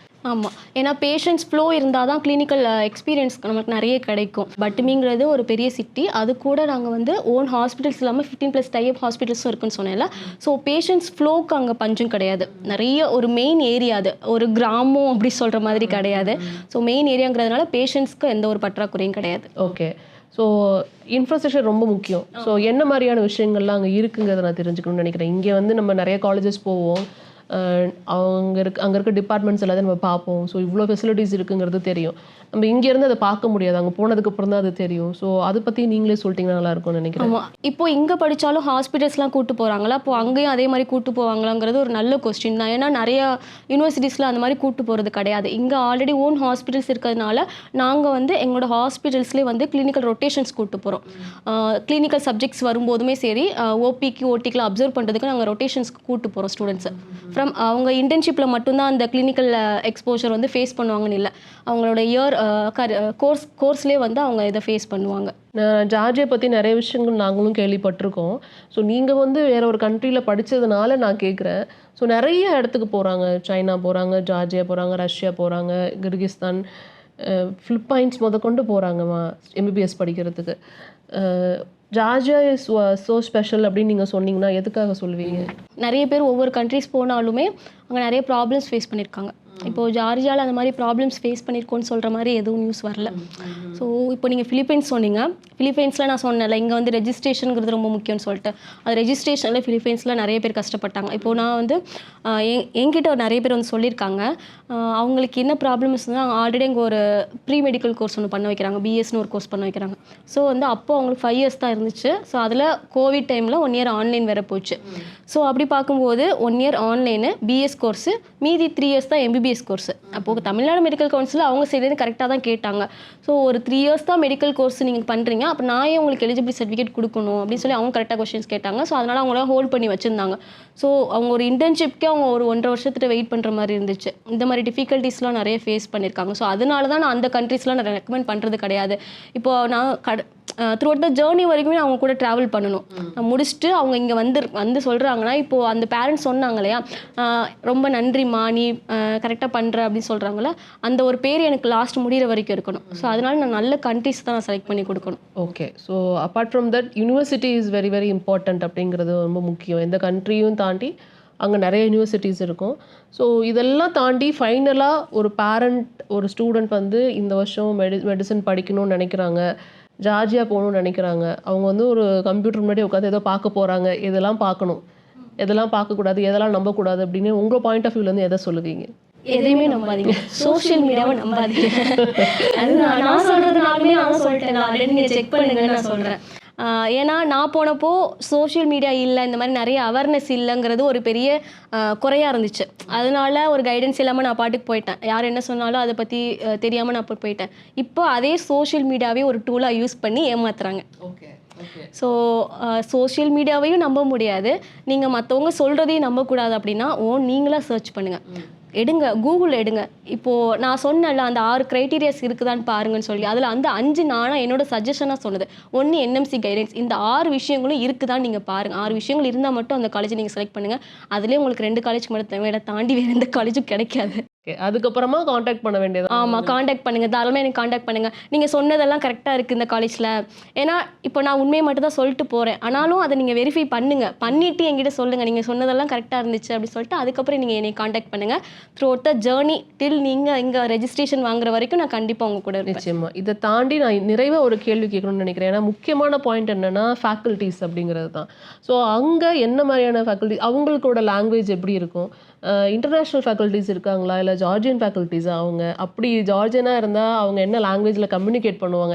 ஆமாம், ஏன்னா பேஷண்ட்ஸ் ஃப்ளோ இருந்தால் தான் கிளினிக்கல் எக்ஸ்பீரியன்ஸ் நமக்கு நிறைய கிடைக்கும். பட்டுமிங்கிறது ஒரு பெரிய சிட்டி, அது கூட நாங்கள் வந்து ஓன் ஹாஸ்பிட்டல்ஸ் இல்லாமல் 15+ டைப் ஹாஸ்பிட்டல்ஸும் இருக்குன்னு சொன்னேன்ல. ஸோ பேஷண்ட்ஸ் ஃப்ளோக்கு அங்கே பஞ்சும் கிடையாது. நிறைய ஒரு மெயின் ஏரியா, அது ஒரு கிராமம் அப்படி சொல்கிற மாதிரி கிடையாது. ஸோ மெயின் ஏரியாங்கிறதுனால பேஷண்ட்ஸ்க்கு எந்த ஒரு பற்றாக்குறையும் கிடையாது. ஓகே, ஸோ இன்ஃப்ராஸ்ட்ரக்சர் ரொம்ப முக்கியம். ஸோ என்ன மாதிரியான விஷயங்கள்லாம் அங்கே இருக்குங்கிறத நான் தெரிஞ்சுக்கணும்னு நினைக்கிறேன். இங்கே வந்து நம்ம நிறைய காலேஜஸ் போவோம், அங்கே இருக்க டிபார்ட்மெண்ட்ஸ் எல்லாத்தையும் நம்ம பார்ப்போம். ஸோ இவ்வளோ ஃபெசிலிட்டிஸ் இருக்குங்கிறது தெரியும். நம்ம இங்கேருந்து அதை பார்க்க முடியாது, அங்கே போனதுக்கப்புறம் தான் அது தெரியும். ஸோ அதை பற்றி நீங்களே சொல்லிட்டீங்கன்னா நல்லாயிருக்கும்னு நினைக்கிறேன். ஆமாம், இப்போ இங்கே படித்தாலும் ஹாஸ்பிட்டல்ஸ்லாம் கூப்பிட்டு போகிறாங்களா, அப்போ அங்கேயும் அதே மாதிரி கூப்பிட்டு போவாங்களாங்கிறது ஒரு நல்ல கொஸ்டின் தான். ஏன்னா நிறையா யூனிவர்சிட்டிஸில் அந்த மாதிரி கூப்பிட்டு போகிறது கிடையாது. இங்கே ஆல்ரெடி ஓன் ஹாஸ்பிட்டல்ஸ் இருக்கிறதுனால நாங்கள் வந்து எங்களோட ஹாஸ்பிட்டல்ஸ்லேயே வந்து கிளினிக்கல் ரொட்டேஷன்ஸ் கூப்பிட்டு போகிறோம். கிளினிக்கல் சப்ஜெக்ட்ஸ் வரும்போதுமே சரி, ஓபிக்கு ஓடிக்கில் அப்சர்வ் பண்ணுறதுக்கு நாங்கள் ரொட்டேஷன்ஸ்க்கு கூப்பிட்டு போகிறோம் ஸ்டூடெண்ட்ஸை. ஃப்ரம் அவங்க இன்டர்ன்ஷிப்பில் மட்டும்தான் அந்த கிளினிக்கல் எக்ஸ்போஷர் வந்து ஃபேஸ் பண்ணுவாங்கன்னு இல்லை, அவங்களோட இயர் கோர்ஸ்லேயே வந்து அவங்க இதை ஃபேஸ் பண்ணுவாங்க. ஜார்ஜியா பற்றி நிறைய விஷயங்கள் நாங்களும் கேள்விப்பட்டிருக்கோம். ஸோ நீங்கள் வந்து வேற ஒரு கண்ட்ரியில் படித்ததுனால நான் கேட்குறேன். ஸோ நிறைய இடத்துக்கு போகிறாங்க, சைனா போகிறாங்க, ஜார்ஜியா போகிறாங்க, ரஷ்யா போகிறாங்க, கிர்கிஸ்தான், ஃபிலிப்பைன்ஸ் முதற்கொண்டு போகிறாங்கம்மா எம்பிபிஎஸ் படிக்கிறதுக்கு. ஜார்ஜியா இஸ் ஸோ ஸ்பெஷல் அப்படின்னு நீங்கள் சொன்னீங்கன்னா எதுக்காக சொல்லுவீங்க? நிறைய பேர் ஒவ்வொரு கண்ட்ரிஸ் போனாலுமே அங்கே நிறைய ப்ராப்ளம்ஸ் ஃபேஸ் பண்ணியிருக்காங்க. இப்போது ஜார்ஜியாவில் அந்த மாதிரி ப்ராப்ளம்ஸ் ஃபேஸ் பண்ணியிருக்கோன்னு சொல்கிற மாதிரி எதுவும் நியூஸ் வரல. ஸோ இப்போ நீங்கள் ஃபிலிப்பைன்ஸ் சொன்னீங்க, ஃபிலிப்பைன்ஸில் நான் சொன்னேன்ல இங்கே வந்து ரெஜிஸ்ட்ரேஷனுங்கிறது ரொம்ப முக்கியம்னு சொல்லிட்டு, அது ரெஜிஸ்ட்ரேஷனில் ஃபிலிப்பைன்ஸில் நிறைய பேர் கஷ்டப்பட்டாங்க. இப்போது நான் வந்து என்கிட்ட நிறைய பேர் வந்து சொல்லியிருக்காங்க, அவங்களுக்கு என்ன ப்ராப்ளம்ஸ் இருந்தால் ஆல்ரெடி அங்கே ஒரு ப்ரீ மெடிக்கல் கோர்ஸ் ஒன்று பண்ண வைக்கிறாங்க, பிஎஸ்னு ஒரு கோர்ஸ் பண்ண வைக்கிறாங்க. ஸோ வந்து அப்போது அவங்களுக்கு 5 years தான் இருந்துச்சு. ஸோ அதில் கோவிட் டைமில் 1 year ஆன்லைன் வேறு போச்சு. ஸோ அப்படி பார்க்கும்போது 1 year ஆன்லைனு பிஎஸ் கோர்ஸு, மீதி 3 years தான் எம்பிபிஎஸ் கோர்ஸ். அப்போது தமிழ்நாடு மெடிக்கல் கவுன்சில் அவங்க சைட்லேருந்து கரெக்டாக தான் கேட்டாங்க. ஸோ ஒரு 3 years தான் மெடிக்கல் கோர்ஸ் நீங்கள் பண்ணுறீங்க, அப்போ நான் ஏன் உங்களுக்கு எலிஜிபிலிட்டி சர்டிஃபிகேட் கொடுக்கணும் அப்படின்னு சொல்லி அவங்க கரெக்டாக கொஸ்டின்ஸ் கேட்டாங்க. ஸோ அதனால் அவங்களாம் ஹோல்ட் பண்ணி வச்சுருந்தாங்க. ஸோ அவங்க ஒரு இன்டர்ன்ஷிப்க்கே அவங்க ஒரு 1.5 வருஷத்துக்கு வெயிட் பண்ணுற மாதிரி இருந்துச்சு. இந்த மாதிரி டிஃபிகல்ட்டிஸ்லாம் நிறைய ஃபேஸ் பண்ணியிருக்காங்க. ஸோ அதனால தான் நான் அந்த கண்ட்ரீஸ்லாம் நான் ரெக்கமெண்ட் பண்ணுறது கிடையாது. இப்போது நான் த்ரூ அவுட் த ஜேர்னி வரைக்குமே அவங்க கூட ட்ராவல் பண்ணணும். முடிச்சுட்டு அவங்க இங்கே வந்து சொல்கிறாங்கன்னா, இப்போது அந்த பேரண்ட்ஸ் சொன்னாங்க இல்லையா, ரொம்ப நன்றிம்மா நீ கரெக்டாக பண்ணுற அப்படின்னு சொல்கிறாங்களே, அந்த ஒரு பேர் எனக்கு லாஸ்ட் முடிகிற வரைக்கும் இருக்கணும். ஸோ அதனால நான் நல்ல கண்ட்ரிஸ் தான் நான் செலக்ட் பண்ணி கொடுக்கணும். Okay, so apart from that university is very very important அப்படிங்கிறது ரொம்ப முக்கியம். எந்த கண்ட்ரியும் தாண்டி அங்கே நிறைய யூனிவர்சிட்டிஸ் இருக்கும். ஸோ இதெல்லாம் தாண்டி ஃபைனலாக ஒரு பேரண்ட் ஒரு ஸ்டூடெண்ட் வந்து இந்த வருஷம் மெடிசன் படிக்கணும்னு நினைக்கிறாங்க, ஜார்ஜியா போகணும்னு நினைக்கிறாங்க, அவங்க வந்து ஒரு கம்ப்யூட்டர் முன்னாடி உட்காந்து ஏதோ பார்க்க போகிறாங்க, இதெல்லாம் பார்க்கணும், எதெல்லாம் பார்க்கக்கூடாது, எதெல்லாம் நம்பக்கூடாது அப்படின்னு உங்கள் பாயிண்ட் ஆஃப் வியூலேருந்து எதை சொல்லுவீங்க? எதையுமே நம்பாதீங்க, சோஷியல் மீடியாவை நம்பாதீங்க. அது நான் சொல்கிறதுனாலுமே நான் சொல்லிட்டேன், நான் ஆல்ரெடி நீங்கள் செக் பண்ணுங்கன்னு நான் சொல்கிறேன். ஏன்னா நான் போனப்போ சோஷியல் மீடியா இல்லை, இந்த மாதிரி நிறைய அவேர்னஸ் இல்லைங்கிறது ஒரு பெரிய குறையாக இருந்துச்சு. அதனால ஒரு கைடன்ஸ் இல்லாமல் நான் பாட்டுக்கு போயிட்டேன், யார் என்ன சொன்னாலும் அதை பற்றி தெரியாமல் நான் போயிட்டேன். இப்போ அதே சோஷியல் மீடியாவே ஒரு டூலாக யூஸ் பண்ணி ஏமாத்துறாங்க. ஸோ சோஷியல் மீடியாவையும் நம்ப முடியாது, நீங்கள் மற்றவங்க சொல்கிறதையும் நம்பக்கூடாது. அப்படின்னா நீங்களாக சர்ச் பண்ணுங்கள், எடுங்க, கூகுள் எடுங்க. இப்போது நான் சொன்னல அந்த 6 க்ரைட்டீரியாஸ் இருக்குதான்னு பாருங்கன்னு சொல்லி, அதில் அந்த 5 நானாக என்னோட சஜஷனாக சொன்னது. 1 என்எம்சி கைடன்ஸ், இந்த 6 விஷயங்களும் இருக்குதான்னு நீங்கள் பாருங்கள். 6 விஷயங்கள் இருந்தால் மட்டும் அந்த காலேஜை நீங்கள் செலக்ட் பண்ணுங்கள். அதுலேயே உங்களுக்கு 2 காலேஜ்க்கு மேலே தாண்டி வேறு எந்த காலேஜும் கிடைக்காது. ஓகே. அதுக்கப்புறமா காண்டாக்ட் பண்ண வேண்டியது. ஆமாம், காண்டாக்ட் பண்ணுங்கள், தாராளமாக எனக்கு காண்டாக்ட் பண்ணுங்கள். நீங்கள் சொன்னதெல்லாம் கரெக்டாக இருக்குது இந்த காலேஜில். ஏன்னா இப்போ நான் உண்மையை மட்டும் தான் சொல்லிட்டு போகிறேன், ஆனாலும் அதை நீங்கள் வெரிஃபை பண்ணுங்கள், பண்ணிவிட்டு என்கிட்ட சொல்லுங்கள் நீங்கள் சொன்னதெல்லாம் கரெக்டாக இருந்துச்சு அப்படி சொல்லிட்டு அதுக்கப்புறம் நீங்கள் என்னை காண்டாக்ட் பண்ணுங்கள். த்ரூ அவுட் த ஜேர்னி டில் நீங்கள் இங்கே ரெஜிஸ்ட்ரேஷன் வாங்குற வரைக்கும் நான் கண்டிப்பாக உங்கள் கூட இருப்பேன். நிச்சயமா. இதை தாண்டி நான் நிறைவாக ஒரு கேள்வி கேட்கணும்னு நினைக்கிறேன். ஏன்னா முக்கியமான பாயிண்ட் என்னன்னா ஃபேக்கல்ட்டிஸ் அப்படிங்கிறது தான். ஸோ அங்கே என்ன மாதிரியான ஃபேக்கல்ட்டி, அவங்களோட லாங்குவேஜ் எப்படி இருக்கும், இன்டர்நேஷ்னல் ஃபேக்கல்ட்டிஸ் இருக்காங்களா, இல்லை ஜார்ஜியன் ஃபேக்கல்ட்டிஸா, அவங்க அப்படி ஜார்ஜியனாக இருந்தால் அவங்க என்ன லாங்குவேஜில் கம்யூனிகேட் பண்ணுவாங்க,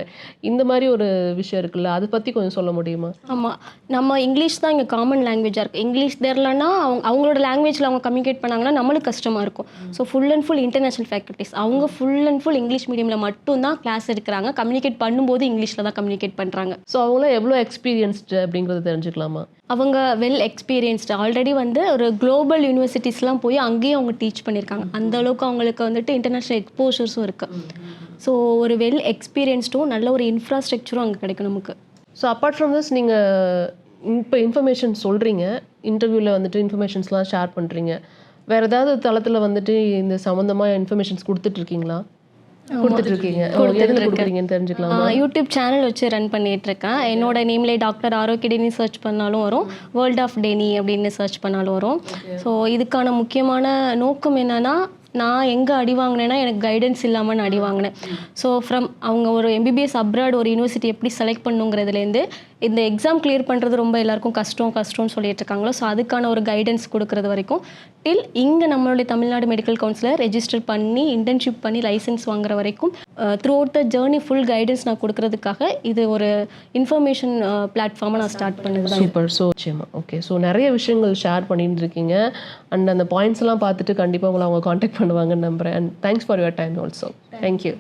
இந்த மாதிரி ஒரு விஷயம் இருக்குல்ல, அதை பற்றி கொஞ்சம் சொல்ல முடியுமா? ஆமாம், நம்ம இங்கிலீஷ் தான் இங்கே காமன் லாங்குவேஜாக இருக்குது. இங்கிலீஷ் தெரிலனா அவங்களோட லாங்குவேஜில் அவங்க கம்யூனிகேட் பண்ணாங்கன்னா நம்மளுக்கு கஷ்டமாக இருக்கும். So full and full international faculties, அவங்க ஃபுல் அண்ட் ஃபுல் இங்கிலீஷ் மீடியமில் மட்டும்தான் கிளாஸ் எடுக்கிறாங்க. கம்யூனிகேட் பண்ணும்போது இங்கிலீஷில் தான் கம்யூனிகேட் பண்ணுறாங்க. ஸோ அவங்களாம் எவ்வளோ எக்ஸ்பீரியன்ஸ்டு அப்படிங்கிறத தெரிஞ்சுக்கலாமா? அவங்க வெல் எக்ஸ்பீரியன்ஸ்டு, ஆல்ரெடி வந்து ஒரு குளோபல் யூனிவர்சிட்டிஸ்லாம் போய் அங்கேயும் அவங்க டீச் பண்ணியிருக்காங்க. அந்த அளவுக்கு அவங்களுக்கு வந்துட்டு இன்டர்நேஷ்னல் எக்ஸ்போஷர்ஸும் இருக்குது. ஸோ ஒரு வெல் எக்ஸ்பீரியன்ஸ்டும் நல்ல ஒரு இன்ஃப்ராஸ்ட்ரக்சரும் அங்கே கிடைக்கும் நமக்கு. ஸோ அப்பார்ட் ஃப்ரம் திஸ் நீங்கள் இப்போ இன்ஃபர்மேஷன் சொல்கிறீங்க, இன்டர்வியூவில் வந்துட்டு இன்ஃபர்மேஷன்ஸ்லாம் ஷேர் பண்ணுறீங்க, வேறு ஏதாவது தளத்தில் வந்துட்டு இந்த சம்மந்தமாக இன்ஃபர்மேஷன்ஸ் கொடுத்துட்ருக்கீங்களா? கொடுத்துட்ருக்கீங்க. எதில் கொடுக்குறீங்கன்னு தெரிஞ்சுக்கலாமா? யூடியூப் சேனல் வச்சு ரன் பண்ணிகிட்ருக்கேன். என்னோட நேம்லே டாக்டர் ஆரோக்கிய டெனி சர்ச் பண்ணாலும் வரும், வேர்ல்ட் ஆஃப் டெனி அப்படின்னு சர்ச் பண்ணாலும் வரும். ஸோ இதுக்கான முக்கியமான நோக்கம் என்னென்னா, நான் எங்கே அடி வாங்கினேன்னா எனக்கு கைடன்ஸ் இல்லாமல் நான் அடி வாங்கினேன். ஸோ அவங்க ஒரு எம்பிபிஎஸ் அப்ராட் ஒரு யூனிவர்சிட்டி எப்படி செலக்ட் பண்ணுங்கிறதுலேருந்து இந்த எக்ஸாம் கிளியர் பண்ணுறது ரொம்ப எல்லாருக்கும் கஷ்டம்னு சொல்லிட்டு இருக்காங்களோ, ஸோ அதுக்கான ஒரு கைடன்ஸ் கொடுக்குறது வரைக்கும் டில் இங்கே நம்மளுடைய தமிழ்நாடு மெடிக்கல் கவுன்சிலில் ரெஜிஸ்டர் பண்ணி இன்டர்ன்ஷிப் பண்ணி லைசன்ஸ் வாங்குற வரைக்கும் through out the journey full guidance நான் கொடுக்கறதுக்காக இது ஒரு இன்ஃபர்மேஷன் பிளாட்ஃபார்மை நான் ஸ்டார்ட் பண்ணது. சூப்பர். ஸோ நிச்சயமா. ஓகே. ஸோ நிறைய விஷயங்கள் ஷேர் பண்ணிட்டு இருக்கீங்க அண்ட் அந்த பாயிண்ட்ஸ்லாம் பார்த்துட்டு கண்டிப்பாக உங்களை அவங்க காண்டாக்ட் பண்ணுவாங்கன்னு நம்புகிறேன். And thanks for your time also. Thank you.